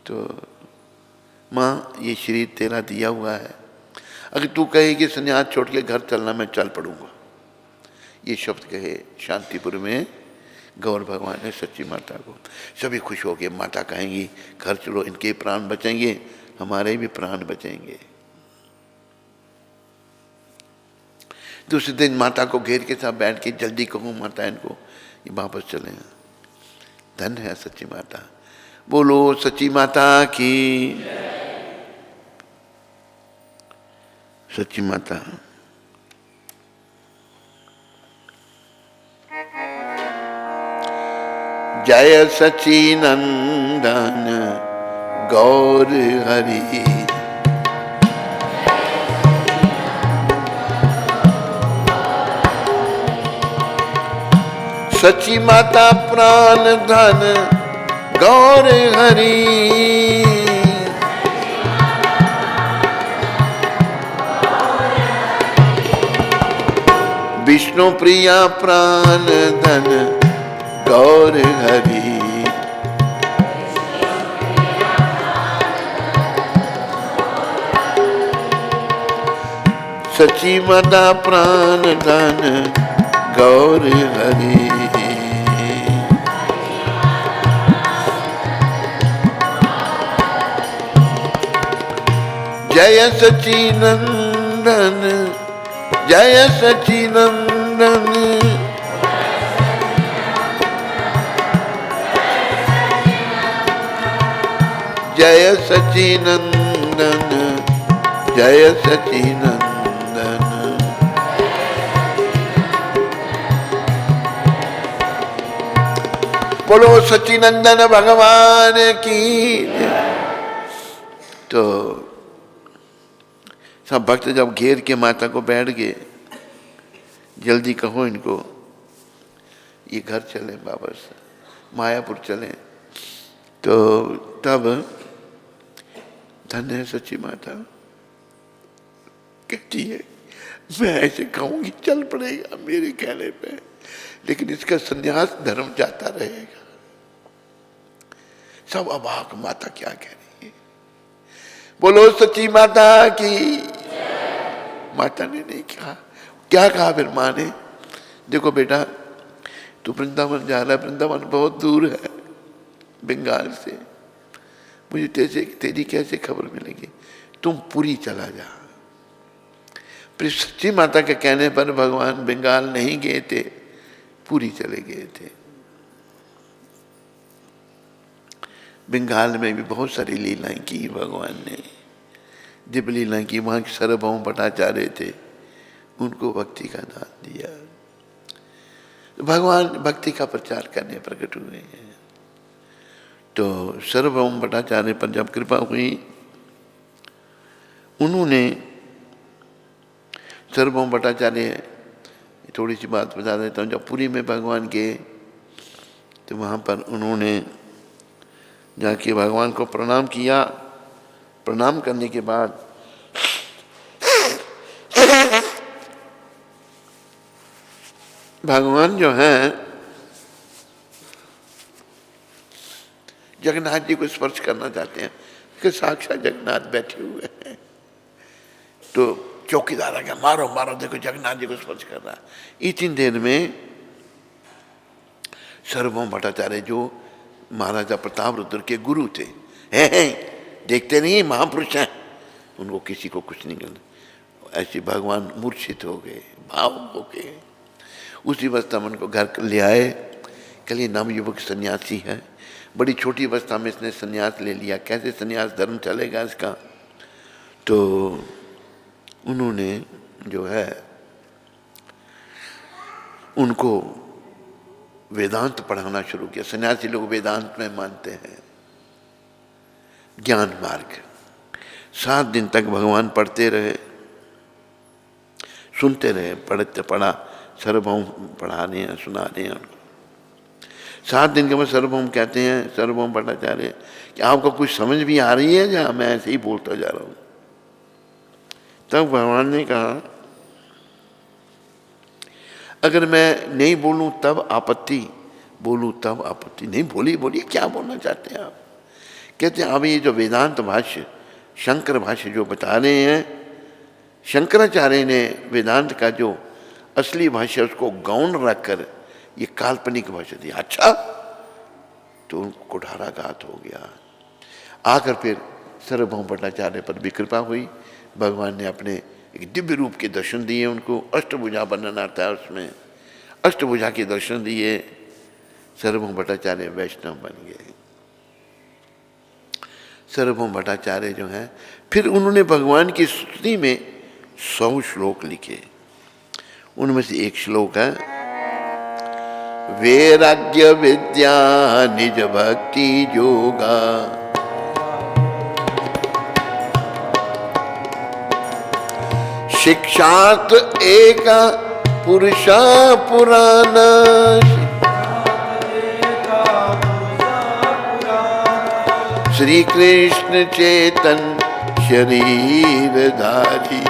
तो माँ ये शरीर तेरा दिया हुआ है, अगर तू कहेगी संन्यास छोड़ के घर चलना, मैं चल पड़ूंगा। ये शब्द कहे शांतिपुर में गौर भगवान ने सच्ची माता को। सभी खुश हो गए। माता कहेंगी घर चलो, इनके प्राण बचेंगे, हमारे भी प्राण बचेंगे। दूसरे दिन माता को घेर के साथ बैठ के जल्दी कहूँ माता इनको ये वापस चले। धन्य है सच्ची माता। बोलो सच्ची माता की। सच्ची माता जय सच्ची नंदन गौर हरि। सच्ची माता प्राण धन गौर हरि। विष्णु प्रिया प्राण धन गौर हरि। सच्ची माता प्राण धन गौर हरि। जय सच्चिनंदन, जय सच्चिनंदन। जय सच्चिनंदन, जय सच्चिनंदन। बोलो सच्चिनंदन भगवान की। तो सब भक्त जब घेर के माता को बैठ गए, जल्दी कहो इनको ये घर चले, वापस मायापुर चले। तो तब धन्य है सच्ची माता कहती है मैं ऐसे कहूंगी चल पड़ेगा मेरे कहने पे, लेकिन इसका संन्यास धर्म जाता रहेगा। सब अबाक, माता क्या कह रही है? बोलो सच्ची माता की। माता ने नहीं कहा। क्या कहा फिर माँ ने? देखो बेटा तू वृंदावन जा रहा है, वृंदावन बहुत दूर है बंगाल से, मुझे तेरी कैसे खबर मिलेगी? तुम पुरी चला जा। फिर सच्ची माता के कहने पर भगवान बंगाल नहीं गए थे, पुरी चले गए थे। बंगाल में भी बहुत सारी लीलाएं की भगवान ने, दिव्य लीलाएं की। वहाँ के सार्वभौम भट्टाचार्य थे, उनको भक्ति का दान दिया। तो भगवान भक्ति का प्रचार करने प्रकट हुए हैं। तो सार्वभौम भट्टाचार्य पर जब कृपा हुई, उन्होंने सार्वभौम भट्टाचार्य, थोड़ी सी बात बता देता हूँ। जब पुरी में भगवान के, तो वहाँ पर उन्होंने जाके भगवान को प्रणाम किया। प्रणाम करने के बाद भगवान जो हैं जगन्नाथ जी को स्पर्श करना चाहते हैं कि साक्षात जगन्नाथ बैठे हुए हैं। तो चौकीदार आ गया, मारो मारो, देखो जगन्नाथ जी को स्पर्श कर रहा है। इतनी देर में सार्वभौम भट्टाचार्य जो महाराजा प्रताप रुद्र के गुरु थे, हैं देखते नहीं महापुरुष हैं, उनको किसी को कुछ नहीं करना। ऐसे भगवान मूर्छित हो गए, भाव हो गए। उसी अवस्था में उनको घर ले आए। कल ये नवयुवक सन्यासी है, बड़ी छोटी अवस्था में इसने सन्यास ले लिया, कैसे सन्यास धर्म चलेगा इसका। तो उन्होंने जो है उनको वेदांत पढ़ाना शुरू किया। सन्यासी लोग वेदांत में मानते हैं, ज्ञान मार्ग। 7 दिन तक भगवान पढ़ते रहे, सुनते रहे, पढ़ा सार्वभौम पढ़ा रहे हैं, सुना रहे हैं उनको। 7 दिन के बाद सार्वभौम कहते हैं, सार्वभौम भट्टाचार्य, कि आपको कुछ समझ भी आ रही है या मैं ऐसे ही बोलता जा रहा हूँ। तब भगवान ने कहा, अगर मैं नहीं बोलूं तब आपत्ति, बोलूं तब आपत्ति नहीं। बोलिए क्या बोलना चाहते हैं आप। कहते हैं अब ये जो वेदांत भाष्य, शंकर भाष्य जो बता रहे हैं, शंकराचार्य ने वेदांत का जो असली भाष्य उसको गौण रखकर ये काल्पनिक भाष्य दिया। अच्छा, तो उनको कुठाराघात हो गया। आकर फिर सार्वभौम भट्टाचार्य पर भी कृपा हुई। भगवान ने अपने एक दिव्य रूप के दर्शन दिए उनको। अष्टभुजा वर्णन आता है उसमें, अष्टभुजा के दर्शन दिए। सार्वभौम भट्टाचार्य वैष्णव बन गए। सार्वभौम भट्टाचार्य जो हैं, फिर उन्होंने भगवान की स्तुति में 100 श्लोक लिखे। उनमें से एक श्लोक है, वैराग्य विद्या निज भक्ति योगा, शिक्षात एक पुरुषा पुराना, श्री कृष्ण चेतन शरीरधारी,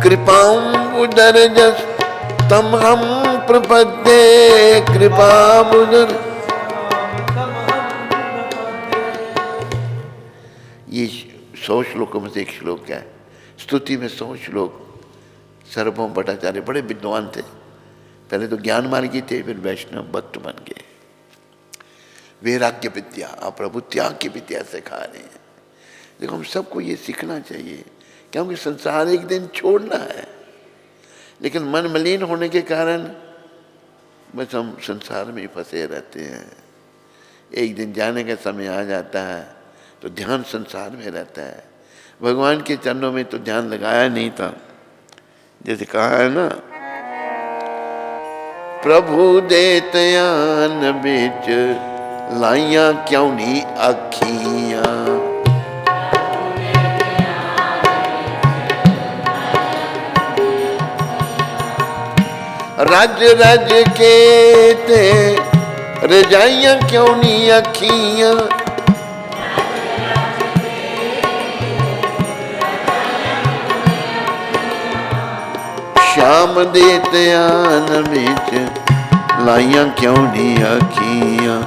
कृपाम्बुदरजस तम हम प्रपद्ये, कृपाम्बुदर। ये 100 श्लोकों में से एक श्लोक है। स्तुति में 100 श्लोक। सार्वभौम भट्टाचार्य बड़े विद्वान थे। पहले तो ज्ञान मार्गी थे, फिर वैष्णव भक्त बन गए। वैराग्य विद्या, आप प्रभु त्याग की विद्या सिखा रहे हैं। देखो हम सबको ये सीखना चाहिए, क्योंकि संसार एक दिन छोड़ना है। लेकिन मन मलिन होने के कारण बस हम संसार में ही फंसे रहते हैं। एक दिन जाने का समय आ जाता है तो ध्यान संसार में रहता है। भगवान के चरणों में तो ध्यान लगाया नहीं था। जैसे कहा है ना, प्रभु देतयान बिच लाइया क्यों नहीं अखियां, रज रज के ते रजाइयां क्यों नहीं अखियां, श्याम दे ध्यान बिच लाइयां क्यों नहीं अखियां,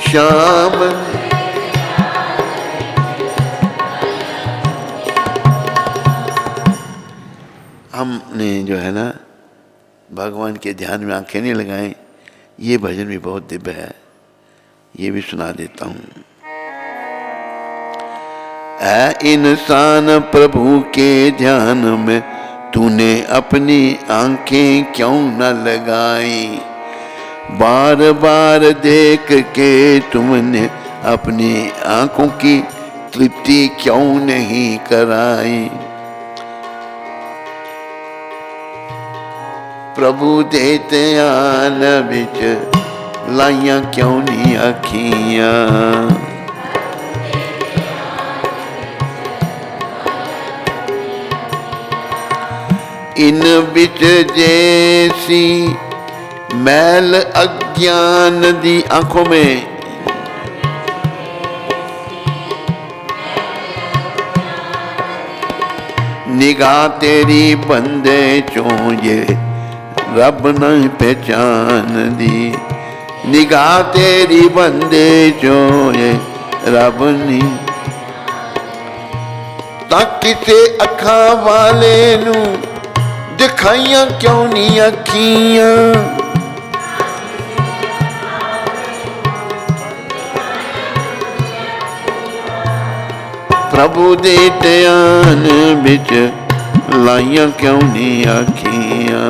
श्याम। हमने जो है ना भगवान के ध्यान में आंखें नहीं लगाएं। ये भजन भी बहुत दिव्य है, ये भी सुना देता हूँ। ऐ इंसान प्रभु के ध्यान में तूने अपनी आंखें क्यों न लगाई, बार बार देख के तुमने अपनी आंखों की तृप्ति क्यों नहीं कराई, प्रभु देते आन बिच लाइयां क्यों नहीं अखियां। इन बिच जैसी मैल अज्ञान दी आंखों में, निगाह तेरी बंदे चों ये रब नहीं पहचान दी। निगाह तेरी बंदे चों ये रब नहीं। तां किसे अखा वाले नू दिखाइयां क्यों नहीं अखियां। प्रभु दे ध्यान बिच लाइयां क्यों नहीं अखियां।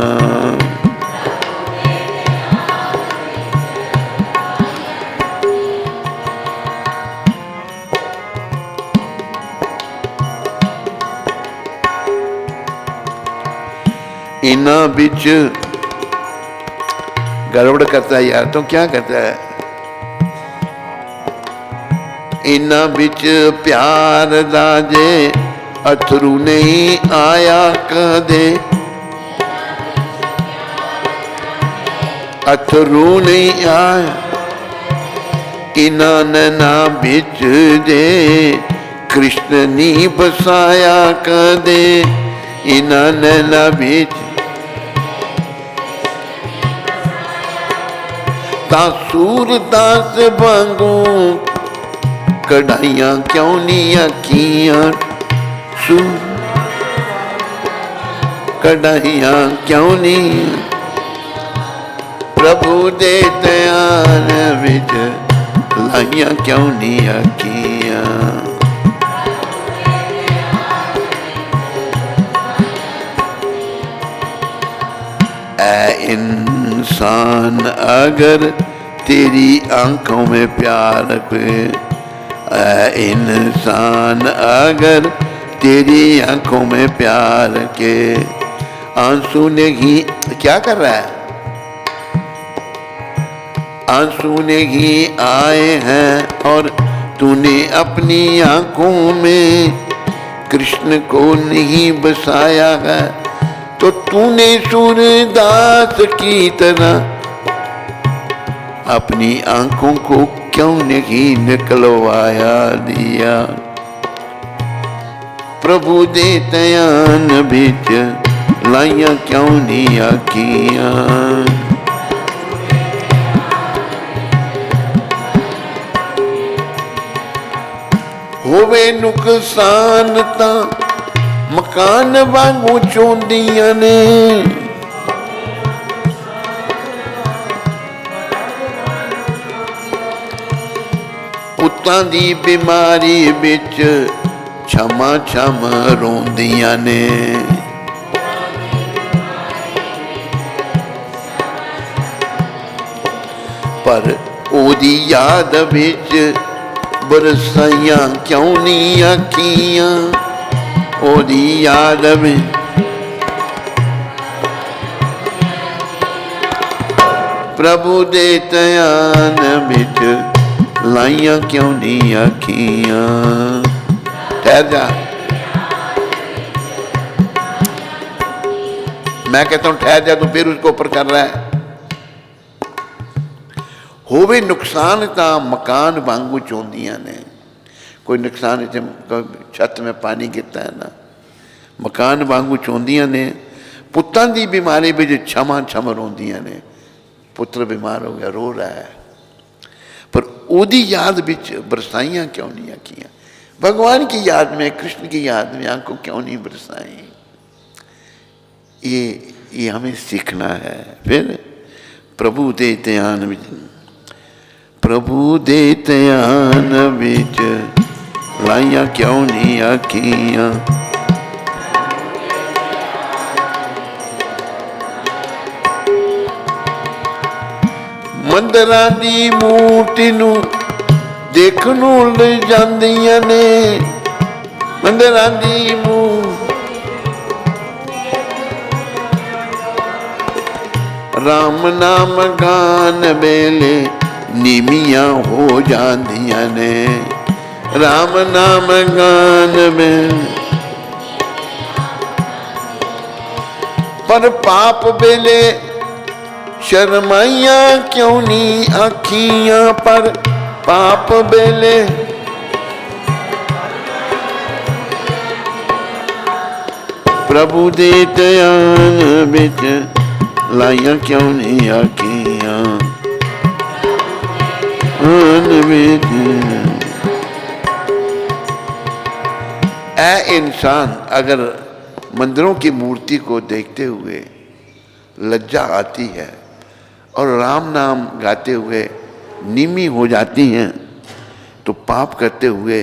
इना बिच गड़बड़ करता है यार, तो क्या करता है। इना बिच प्यार दा जे अथरू नहीं आया कदे। अथरू नहीं आया इना नैना बिच जे कृष्ण नहीं बसाया कदे। इना नैना बिच सूरदास वांगू कढ़ाइयां क्यों नहीं आखियां। कढ़ाइयां क्यों नहीं। प्रभु दे ध्यान विच लाइयां क्यों नहीं आखियां। ऐ इंसान अगर तेरी आंखों में प्यार रखे। इंसान अगर तेरी आंखों में प्यार के आंसू नहीं क्या कर रहा है। आंसू नहीं आए हैं और तूने अपनी आंखों में कृष्ण को नहीं बसाया है। तो तूने सूरदास की तरह अपनी आंखों को क्यों नहीं निकलवाया दिया। प्रभु दे ध्यान बिच लाइयां क्यों नहीं आखियां। होवे नुकसान ता मकान वांगू चोंदियां ने। पुत्तां दी बीमारी बिच छमा छम रोंदियां ने। पर ओदी याद बिच बरसाइयां क्यों नहीं आखियां। ओदी याद में प्रभु दे ध्यान बिच लाइयां क्यों नहीं आखियां। ठहर जा, मैं कहता हूं ठहर जा, तू फिर उसको ऊपर कर रहा है। होवे नुकसान ता मकान वांगू चोंदियां ने। कोई नुकसान छत में पानी गिरता है ना, मकान वांगू चोंदियां ने। पुत्तां दी बीमारी विच छमा छम रोंदियां ने। पुत्र बीमार हो गया, रो रहा है, पर ओदी याद विच बरसाइयां क्यों नहीं आखियां। भगवान की याद में, कृष्ण की याद में आंखों क्यों नहीं बरसाई। ये हमें सीखना है। फिर प्रभु दे ध्यान विच, प्रभु दे ध्यान विच लाइयां क्यों नहीं आखियां। मंदिरां दी मूर्ति नू देखण नू ले जांदियां ने। मंदिरां दी राम नाम गान बेले नीमियां हो जांदियां ने। राम नाम गान में पर पाप बेले शर्माइया क्यों नी आखियां पर पाप बेले प्रभु दे ध्यान बिच लाइया क्यों नी आखियां ऐ इंसान अगर मंदिरों की मूर्ति को देखते हुए लज्जा आती है और राम नाम गाते हुए नीमी हो जाती हैं, तो पाप करते हुए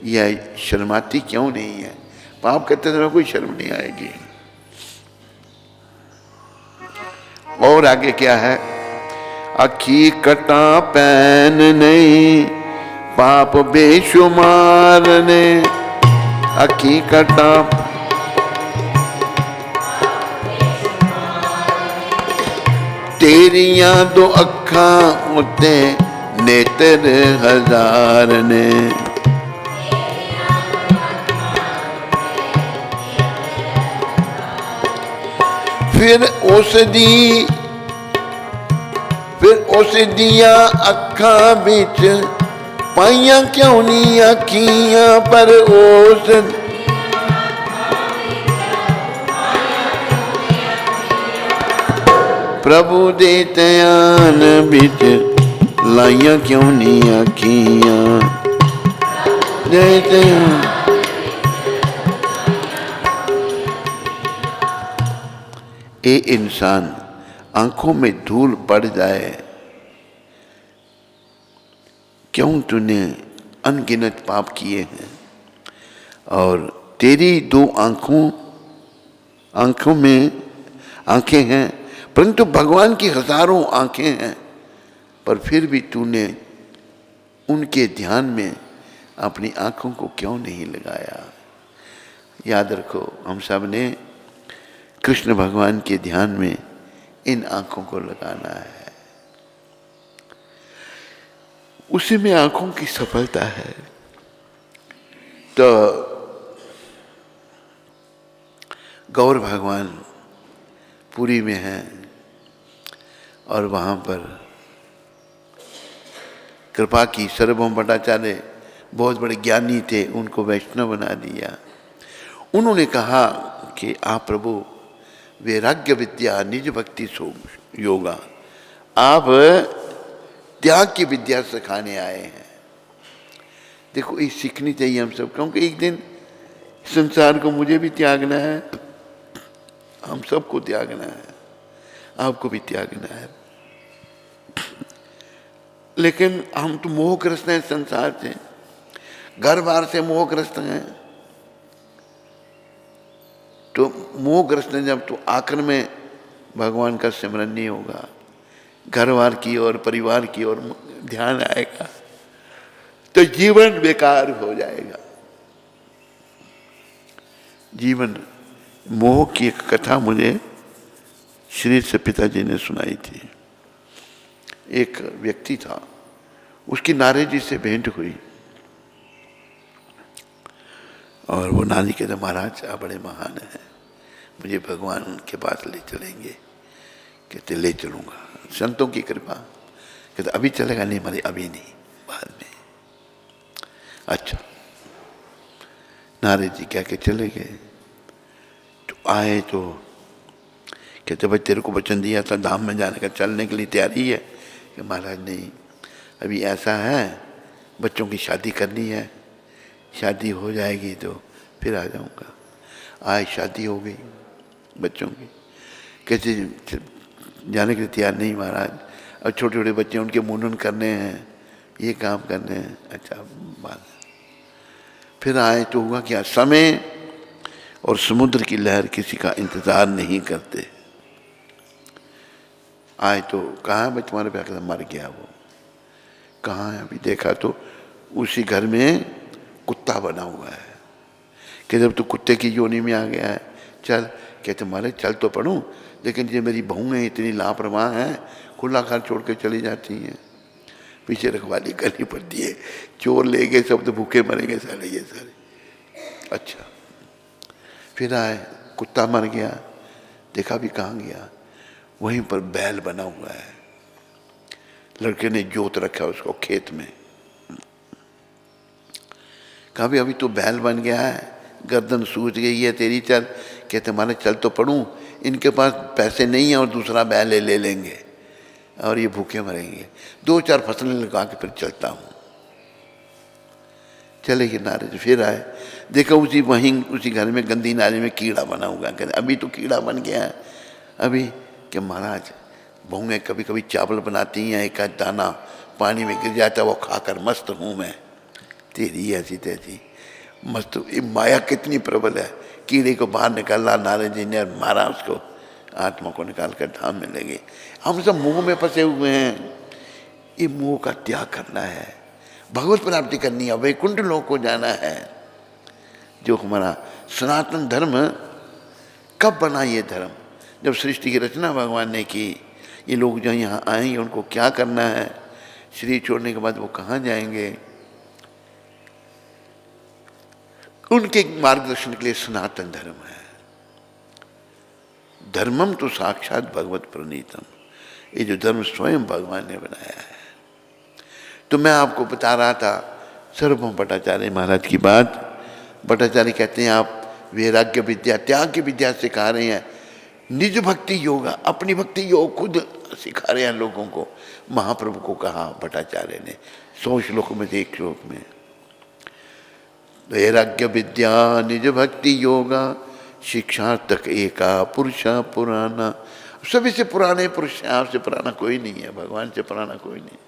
यह शर्माती क्यों नहीं है? पाप करते समय कोई शर्म नहीं आएगी। और आगे क्या है? अखी कटा पैन नहीं पाप बेशुमार ने, अखी कटा तेरियां दो अखा उते नेत्र हजार ने, फिर उस दिया अखा बिच पाइया क्यों नी अखियां पर उस प्रभु दे ध्यान बिच लाइया क्यों नी आखियां दे ध्यान। ए इंसान आंखों में धूल पड़ जाए, क्यों तूने अनगिनत पाप किए हैं और तेरी दो आंखों में आंखें हैं, परंतु भगवान की हजारों आंखें हैं, पर फिर भी तूने उनके ध्यान में अपनी आंखों को क्यों नहीं लगाया? याद रखो, हम सब ने कृष्ण भगवान के ध्यान में इन आंखों को लगाना है, उसी में आंखों की सफलता है। तो गौर भगवान पुरी में हैं और वहाँ पर कृपा की। सार्वभौम भट्टाचार्य बहुत बड़े ज्ञानी थे, उनको वैष्णव बना दिया। उन्होंने कहा कि आप प्रभु वैराग्य विद्या निज भक्ति योगा, आप त्याग की विद्या सिखाने आए हैं। देखो ये सीखनी चाहिए हम सब, क्योंकि एक दिन संसार को मुझे भी त्यागना है, हम सबको त्यागना है, आपको भी त्यागना है। लेकिन हम तो मोहग्रस्त हैं, संसार से, घर बार से मोहग्रस्त हैं। तो मोहग्रस्त हैं जब, तो आखिर में भगवान का सिमरन नहीं होगा, घर बार की और परिवार की ओर ध्यान आएगा, तो जीवन बेकार हो जाएगा। जीवन मोह की एक कथा मुझे श्री से पिताजी ने सुनाई थी। एक व्यक्ति था, उसकी नारद जी से भेंट हुई और वो नानी कहते महाराज आप बड़े महान हैं, मुझे भगवान के पास ले चलेंगे? कहते ले चलूँगा, संतों की कृपा। कहते अभी चलेगा? नहीं मारे अभी नहीं, बाद में। अच्छा, नारद जी क्या के चले गए। तो आए तो कहते भाई तेरे को वचन दिया था धाम में जाने का, चलने के लिए तैयारी है? कि महाराज नहीं, अभी ऐसा है बच्चों की शादी करनी है, शादी हो जाएगी तो फिर आ जाऊंगा। आज शादी हो गई बच्चों की, कैसे जाने के लिए तैयार नहीं महाराज, और छोटे छोटे बच्चे उनके मुंडन करने हैं, ये काम करने हैं। अच्छा बात। फिर आए तो हुआ क्या, समय और समुद्र की लहर किसी का इंतजार नहीं करते। आए तो कहाँ भाई तुम्हारे प्यार का मर गया, वो कहाँ है? अभी देखा तो उसी घर में कुत्ता बना हुआ है। कि जब तू कुत्ते की योनि में आ गया है, चल। कहते मारे चल तो पड़ूं, लेकिन ये मेरी बहू है इतनी लापरवाह है, खुला घर छोड़ के चली जाती हैं, पीछे रखवाली करनी पड़ती है, चोर ले गए सब तो भूखे मरेंगे सारे ये सारे। अच्छा, फिर आए, कुत्ता मर गया, देखा भी कहाँ गया, वहीं पर बैल बना हुआ है। लड़के ने जोत रखा उसको खेत में। कहा भी अभी तो बैल बन गया है, गर्दन सूज गई है तेरी, चल। कहते माने चल तो पड़ूं, इनके पास पैसे नहीं है और दूसरा बैल ले लेंगे और ये भूखे मरेंगे। 2-4 फसलें लगा के फिर चलता हूँ। चले किनारे से फिर आए, देखो उसी घर में गंदी नाली में कीड़ा बना हुआ। कहते अभी तो कीड़ा बन गया है अभी। कि महाराज बहुएं कभी कभी चावल बनाती हैं, एक आध दाना पानी में गिर जाता है, वो खाकर मस्त हूँ मैं। तेरी ऐसी तैसी मस्त। ये माया कितनी प्रबल है। कीड़े को बाहर निकाला नारद जी ने, मारा उसको, आत्मा को निकाल कर धाम में ले गए। हम सब मोह में फंसे हुए हैं। ये मोह का त्याग करना है, भगवत प्राप्ति करनी है, वैकुंठ लोक को जाना है। जो हमारा सनातन धर्म कब बना? ये धर्म जब सृष्टि की रचना भगवान ने की। ये लोग जो यहाँ आएंगे उनको क्या करना है? शरीर छोड़ने के बाद वो कहाँ जाएंगे? उनके मार्गदर्शन के लिए सनातन धर्म है। धर्मम तो साक्षात भगवत प्रणीतम। ये जो धर्म स्वयं भगवान ने बनाया है। तो मैं आपको बता रहा था सर्वभौम भट्टाचार्य महाराज की बात। भट्टाचार्य कहते हैं आप वैराग्य विद्या, त्याग की विद्या सिखा रहे हैं। निज भक्ति योगा, अपनी भक्ति योग खुद सिखा रहे हैं लोगों को। महाप्रभु को कहा भट्टाचार्य ने 100 श्लोकों में से एक श्लोक में, वैराग्य विद्या निज भक्ति योगा शिक्षा तक एका पुरुषा पुराना। सभी से पुराने पुरुष हैं, आपसे पुराना कोई नहीं है, भगवान से पुराना कोई नहीं।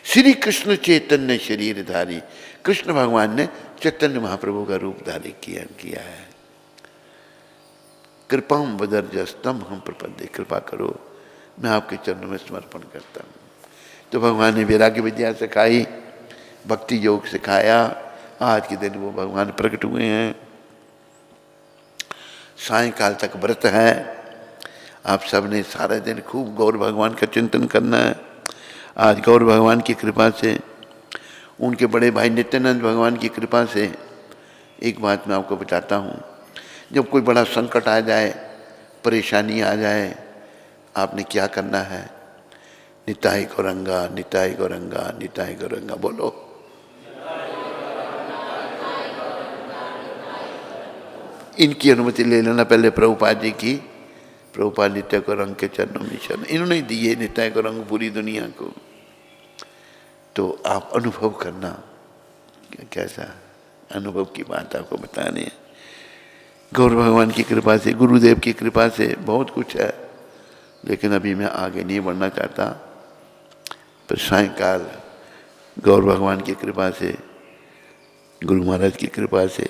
श्री कृष्ण चैतन्य शरीरधारी, कृष्ण भगवान ने चैतन्य महाप्रभु का रूप धारण किया है। कृपा वदर्जस्तम हम प्रपद्ये, कृपा करो मैं आपके चरणों में समर्पण करता हूँ। तो भगवान ने वैराग्य विद्या सिखाई, भक्ति योग सिखाया। आज के दिन वो भगवान प्रकट हुए हैं। सायंकाल तक व्रत है। आप सब ने सारे दिन खूब गौर भगवान का चिंतन करना है। आज गौर भगवान की कृपा से, उनके बड़े भाई नित्यानंद भगवान की कृपा से एक बात मैं आपको बताता हूँ। जब कोई बड़ा संकट आ जाए, परेशानी आ जाए, आपने क्या करना है? निताय गौरंगा निताय गौरंगा निताय गौरंगा बोलो। इनकी अनुमति ले लेना पहले प्रभुपाद जी की। प्रभुपाद नित्य गौरंग के चरणों में शरण, इन्होंने दिए नित्य गौरंग पूरी दुनिया को। तो आप अनुभव करना, कैसा अनुभव की बात आपको बतानी है। गौर भगवान की कृपा से, गुरुदेव की कृपा से बहुत कुछ है, लेकिन अभी मैं आगे नहीं बढ़ना चाहता। पर सायंकाल गौर भगवान की कृपा से, गुरु महाराज की कृपा से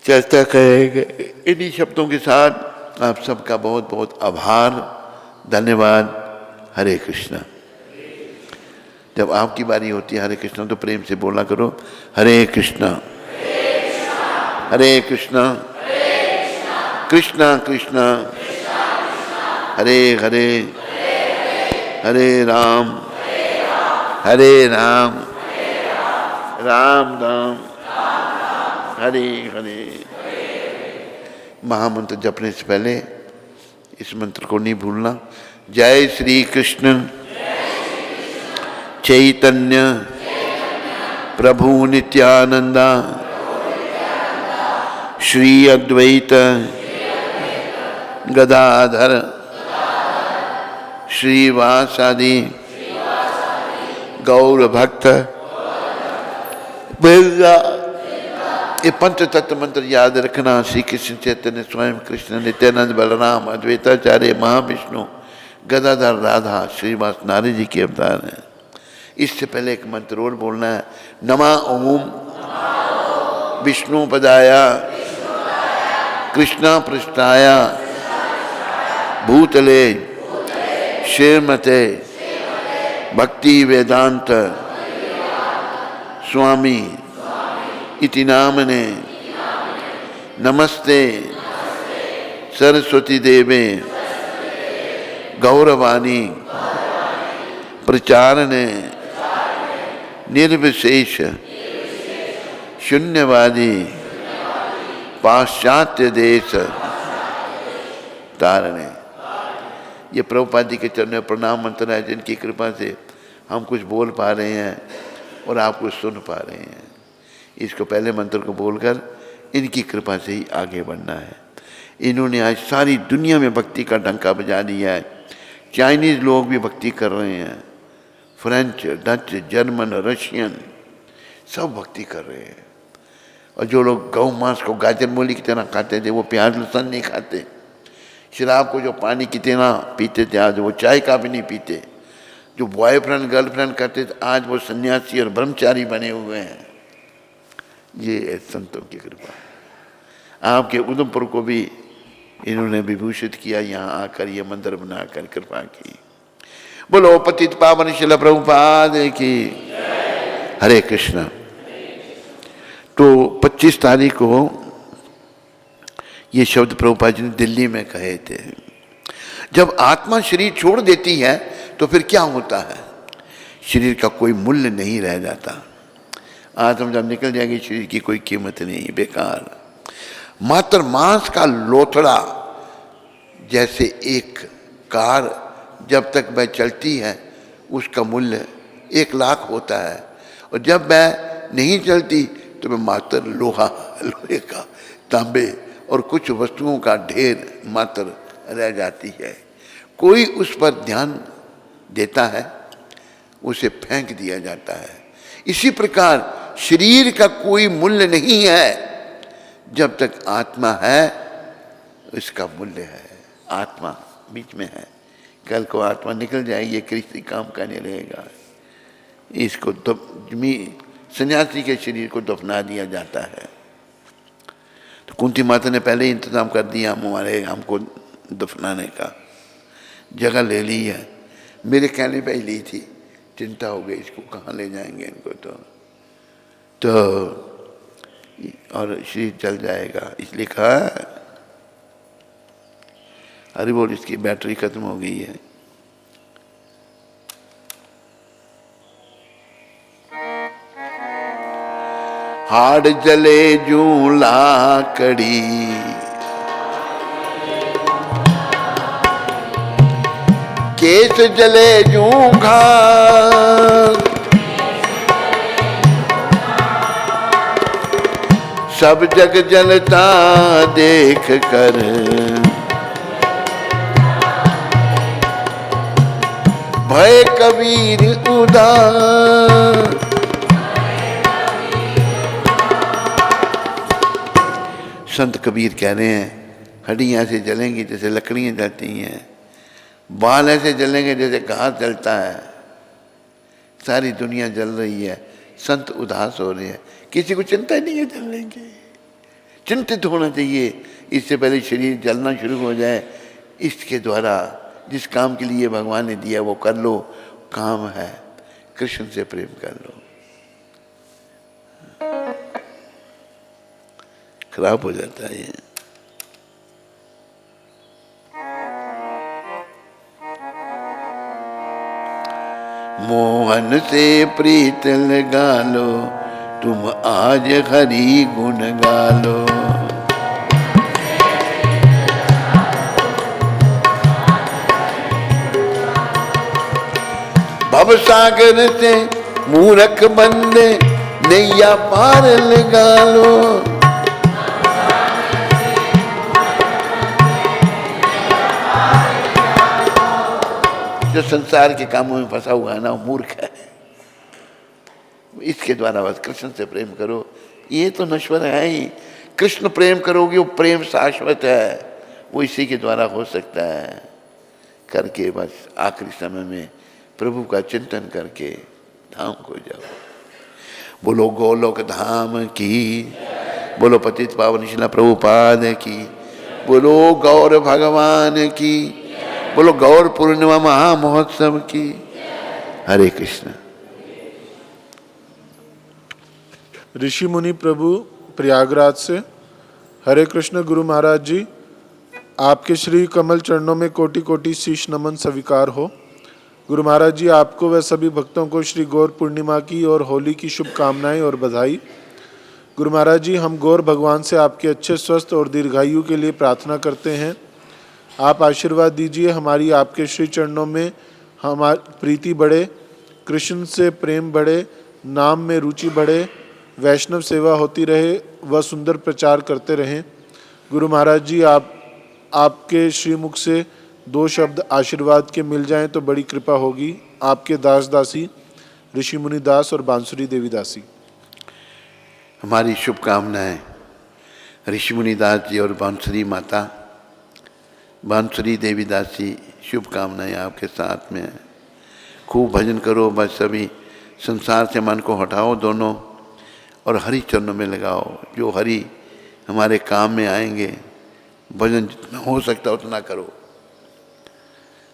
चर्चा करेंगे। इन्हीं शब्दों के साथ आप सबका बहुत बहुत आभार, धन्यवाद। हरे कृष्णा। जब आपकी बारी होती है हरे कृष्णा तो प्रेम से बोला करो, हरे कृष्णा हरे कृष्णा कृष्णा कृष्णा हरे हरे हरे राम हरे राम राम राम हरे हरे। महामंत्र जपने से पहले इस मंत्र को नहीं भूलना। जय श्री कृष्ण चैतन्य प्रभु नित्यानंदा श्री अद्वैत गदाधर श्रीवासादि गौर भक्त बिरजा। ये पंच तत्व मंत्र याद रखना। श्री कृष्ण चैतन्य स्वयं कृष्ण नित्यानंद बलराम अद्वैताचार्य महाविष्णु गदाधर राधा श्रीवास नारी जी के अवतार हैं। इससे पहले एक मंत्र और बोलना है। नमा ओम विष्णु पदाया कृष्णा पृष्ठाया भूतले श्रीमते भक्ति वेदांत स्वामी इति नामने नमस्ते सरस्वती देवे गौरवाणी प्रचारणे निर्विशेष शून्यवादी पाश्चात्य देश तारने। ये प्रभुपाद जी के चरणों में प्रणाम मंत्र है, जिनकी कृपा से हम कुछ बोल पा रहे हैं और आप कुछ सुन पा रहे हैं। इसको पहले मंत्र को बोलकर इनकी कृपा से ही आगे बढ़ना है। इन्होंने आज सारी दुनिया में भक्ति का डंका बजा दिया है। चाइनीज़ लोग भी भक्ति कर रहे हैं, फ्रेंच, डच, जर्मन, रशियन सब भक्ति कर रहे हैं। और जो लोग गौ मांस को गाजर मूली की तरह खाते थे, वो प्याज लहसुन नहीं खाते। शराब को जो पानी की तरह पीते थे, आज वो चाय का भी नहीं पीते। जो बॉयफ्रेंड गर्लफ्रेंड करते थे, आज वो सन्यासी और ब्रह्मचारी बने हुए हैं। ये संतों की कृपा। आपके उधमपुर को भी इन्होंने विभूषित किया, यहाँ आकर ये मंदिर बनाकर कृपा की। बोलो पतित पावन शिल प्रभुपाद की। हरे कृष्ण। तो 25 तारीख को ये शब्द प्रभुपाद जी ने दिल्ली में कहे थे। जब आत्मा शरीर छोड़ देती है तो फिर क्या होता है? शरीर का कोई मूल्य नहीं रह जाता। आत्मा जब निकल जाएगी, शरीर की कोई कीमत नहीं, बेकार। मात्र मांस का लोथड़ा जैसे एक कार जब तक वह चलती है उसका मूल्य 1 लाख होता है, और जब वह नहीं चलती तो वह मात्र लोहे का, तांबे और कुछ वस्तुओं का ढेर मात्र रह जाती है। कोई उस पर ध्यान देता है, उसे फेंक दिया जाता है। इसी प्रकार शरीर का कोई मूल्य नहीं है। जब तक आत्मा है इसका मूल्य है। आत्मा बीच में है, कल को आत्मा निकल जाएगी, किसी काम का नहीं रहेगा। इसको सन्यासी के शरीर को दफना दिया जाता है। तो कुंती माता ने पहले ही इंतजाम कर दिया हमको दफनाने का, जगह ले ली है। मेरे कहने पे ही ली थी, चिंता हो गई इसको कहाँ ले जाएंगे इनको। तो और शरीर चल जाएगा, इसलिए कहा। अरे बोल, इसकी बैटरी खत्म हो गई है। हाड़ जले जू लाकड़ी, केस जले जू घास, सब जग जलता देख कर, भय कबीर उदास। संत कबीर कह रहे हैं, हड्डियां ऐसे जलेंगी जैसे लकड़ियां जलती हैं, बाल ऐसे जलेंगे जैसे घास जलता है। सारी दुनिया जल रही है, संत उदास हो रहे हैं। किसी को चिंता नहीं है जलने की। चिंतित होना चाहिए, इससे पहले शरीर जलना शुरू हो जाए। इसके द्वारा जिस काम के लिए भगवान ने दिया वो कर लो। काम है कृष्ण से प्रेम कर लो। खराब हो जाता है ये। मोहन से प्रीत लगा लो, तुम आज हरि गुण गालो। भव सागर से मूरख बंदे नैया पार लगा लो। जो संसार के कामों में फंसा हुआ है ना, वो मूर्ख है। इसके द्वारा बस कृष्ण से प्रेम करो। ये तो नश्वर है ही, कृष्ण प्रेम करोगे वो प्रेम शाश्वत है, वो इसी के द्वारा हो सकता है। करके बस आखिरी समय में प्रभु का चिंतन करके धाम को जाओ। बोलो गोलोक धाम की, बोलो पतित पावन शिला प्रभुपाद की, बोलो गौर भगवान की, बोलो गौर पूर्णिमा महामहोत्सव की। हरे कृष्ण। ऋषि मुनि प्रभु प्रयागराज से, हरे कृष्ण गुरु महाराज जी, आपके श्री कमल चरणों में कोटि कोटि शीश नमन स्वीकार हो। गुरु महाराज जी, आपको व सभी भक्तों को श्री गौर पूर्णिमा की और होली की शुभकामनाएं और बधाई। गुरु महाराज जी, हम गौर भगवान से आपके अच्छे स्वस्थ और दीर्घायु के लिए प्रार्थना करते हैं। आप आशीर्वाद दीजिए, हमारी आपके श्री चरणों में हमारी प्रीति बढ़े, कृष्ण से प्रेम बढ़े, नाम में रुचि बढ़े, वैष्णव सेवा होती रहे, व सुंदर प्रचार करते रहें। गुरु महाराज जी, आपके श्रीमुख से 2 शब्द आशीर्वाद के मिल जाएं तो बड़ी कृपा होगी। आपके दास दासी ऋषि मुनि दास और बांसुरी देवी दासी। हमारी शुभकामनाएं ऋषि मुनि दास जी और बांसुरी माता बांसुरी देवी दासी, शुभकामनाएं आपके साथ में हैं। खूब भजन करो, बस सभी संसार से मन को हटाओ दोनों, और हरि चरणों में लगाओ। जो हरि हमारे काम में आएंगे, भजन जितना हो सकता उतना करो।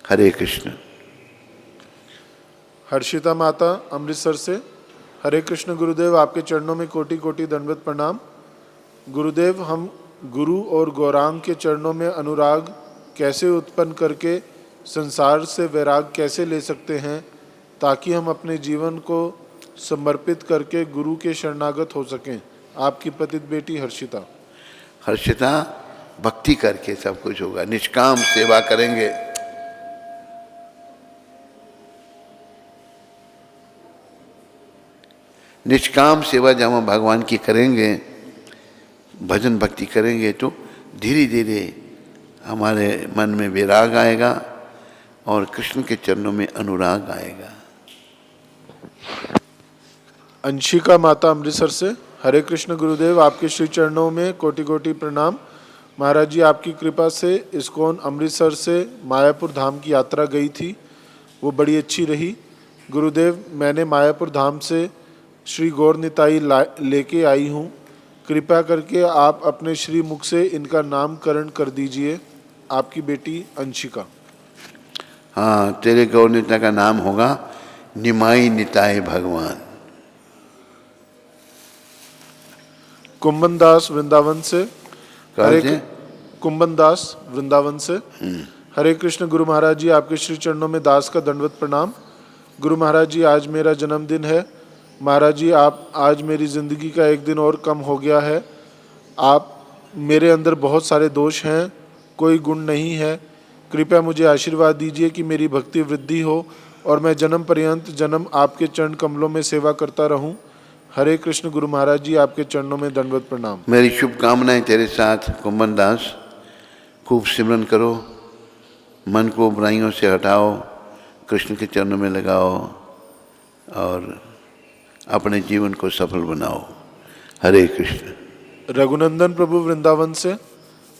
हरे कृष्ण। हर्षिता माता अमृतसर से। हरे कृष्ण गुरुदेव, आपके चरणों में कोटि कोटि दंडवत प्रणाम। गुरुदेव, हम गुरु और गौरांग के चरणों में अनुराग कैसे उत्पन्न करके संसार से वैराग कैसे ले सकते हैं, ताकि हम अपने जीवन को समर्पित करके गुरु के शरणागत हो सकें। आपकी पतित बेटी हर्षिता। हर्षिता, भक्ति करके सब कुछ होगा। निष्काम सेवा करेंगे, निष्काम सेवा जब हम भगवान की करेंगे, भजन भक्ति करेंगे, तो धीरे धीरे हमारे मन में विराग आएगा और कृष्ण के चरणों में अनुराग आएगा। अंशिका माता अमृतसर से। हरे कृष्ण गुरुदेव, आपके श्री चरणों में कोटि कोटि प्रणाम। महाराज जी, आपकी कृपा से इस्कॉन अमृतसर से मायापुर धाम की यात्रा गई थी, वो बड़ी अच्छी रही। गुरुदेव, मैंने मायापुर धाम से श्री गौर निताई लेके आई हूँ। कृपा करके आप अपने श्री मुख से इनका नामकरण कर दीजिए। आपकी बेटी अंशिका। हाँ, तेरे गौर निताई का नाम होगा निमाई निताई भगवान। कुंबन दास वृंदावन से। हरे कुंबन दास वृंदावन से। हरे कृष्ण गुरु महाराज जी, आपके श्री चरणों में दास का दंडवत प्रणाम। गुरु महाराज जी, आज मेरा जन्मदिन है। महाराज जी, आप आज मेरी ज़िंदगी का एक दिन और कम हो गया है। मेरे अंदर बहुत सारे दोष हैं, कोई गुण नहीं है। कृपया मुझे आशीर्वाद दीजिए कि मेरी भक्ति वृद्धि हो और मैं जन्म पर्यंत जन्म आपके चरण कमलों में सेवा करता रहूं। हरे कृष्ण गुरु महाराज जी, आपके चरणों में दंडवत प्रणाम। मेरी शुभकामनाएं तेरे साथ। कुंबन दास, खूब सिमरन करो, मन को बुराइयों से हटाओ, कृष्ण के चरणों में लगाओ और अपने जीवन को सफल बनाओ। हरे कृष्ण। रघुनंदन प्रभु वृंदावन से।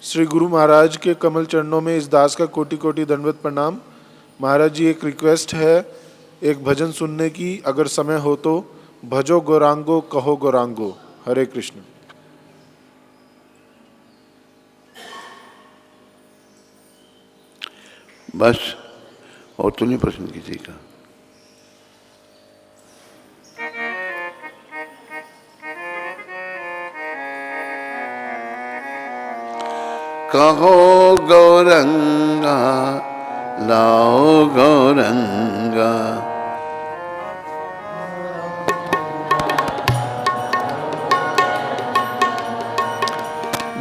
श्री गुरु महाराज के कमल चरणों में इस दास का कोटि कोटि दंडवत प्रणाम। महाराज जी, एक रिक्वेस्ट है एक भजन सुनने की, अगर समय हो तो। भजो गौरांगो कहो गौरांगो। हरे कृष्ण। बस, और तो नहीं प्रश्न किसी का। कहो गौरंगा लाओ गौरंगा,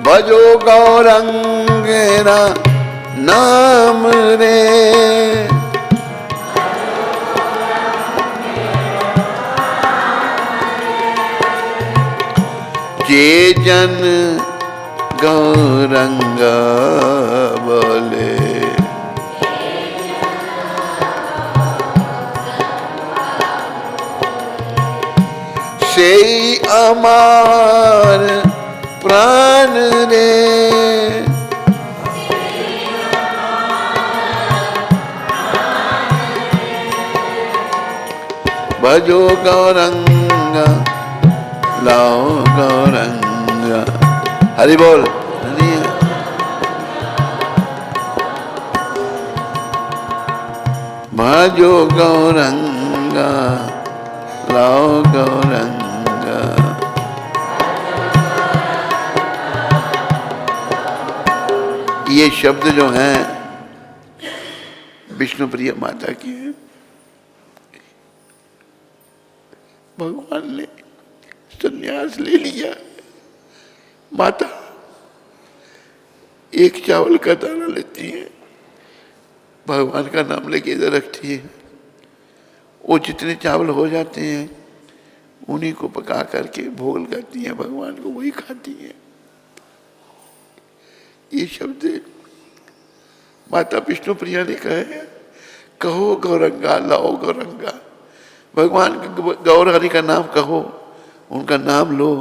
भजो गौरंगेरा नाम रे, जे जन गौरंगा बोले, सेई अमार प्राण रे, भजो गौरंगा लाओ गौरंगा। हरि बोल। भजो गौरंगा लाओ गौरंगा। ये शब्द जो हैं विष्णु प्रिय माता के हैं। भगवान ने संन्यास ले लिया। माता एक चावल का दाना लेती हैं, भगवान का नाम लेके इधर रखती है। वो जितने चावल हो जाते हैं उन्हीं को पका करके भोग लगाती हैं भगवान को, वही खाती हैं। ये शब्द माता विष्णु प्रिया ने कहा है, कहो गौरंगा लाओ गौरंगा। भगवान गौर हरि का नाम कहो, उनका नाम लो,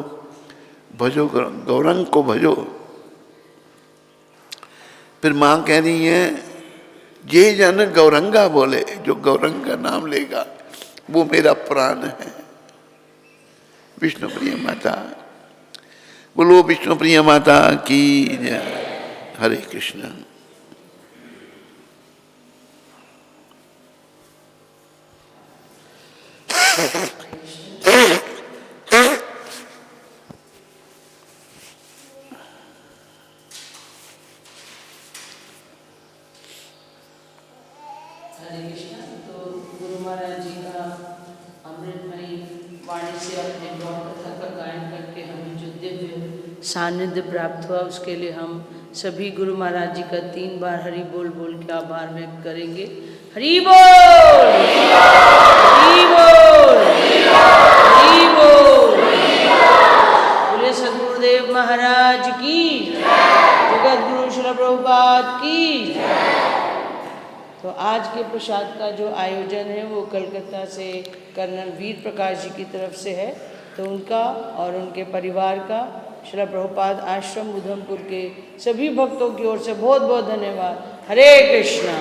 भजो गौरंग को भजो। फिर माँ कह रही है, ये जन गौरंगा बोले, जो गौरंग का नाम लेगा वो मेरा प्राण है। विष्णु प्रिय माता, बोलो विष्णु प्रिय माता की जय। हरे कृष्ण। हरे कृष्ण। तो गुरु महाराज जी का अमृतमयी वाणी से अपने गौर कथा का गायन करके हमें जो दिव्य सानिध्य प्राप्त हुआ, उसके लिए हम सभी गुरु महाराज जी का 3 बार हरि बोल बोल के आभार व्यक्त करेंगे। हरि बोल, हरि बोल, हरि बोल। बोले सद्गुरुदेव महाराज की, जगत गुरु श्री प्रभुपाद की। तो आज के प्रसाद का जो आयोजन है वो कलकत्ता से कर्नल वीर प्रकाश जी की तरफ से है। तो उनका और उनके परिवार का श्री प्रभुपाद आश्रम उधमपुर के सभी भक्तों की ओर से बहुत बहुत धन्यवाद। हरे कृष्णा।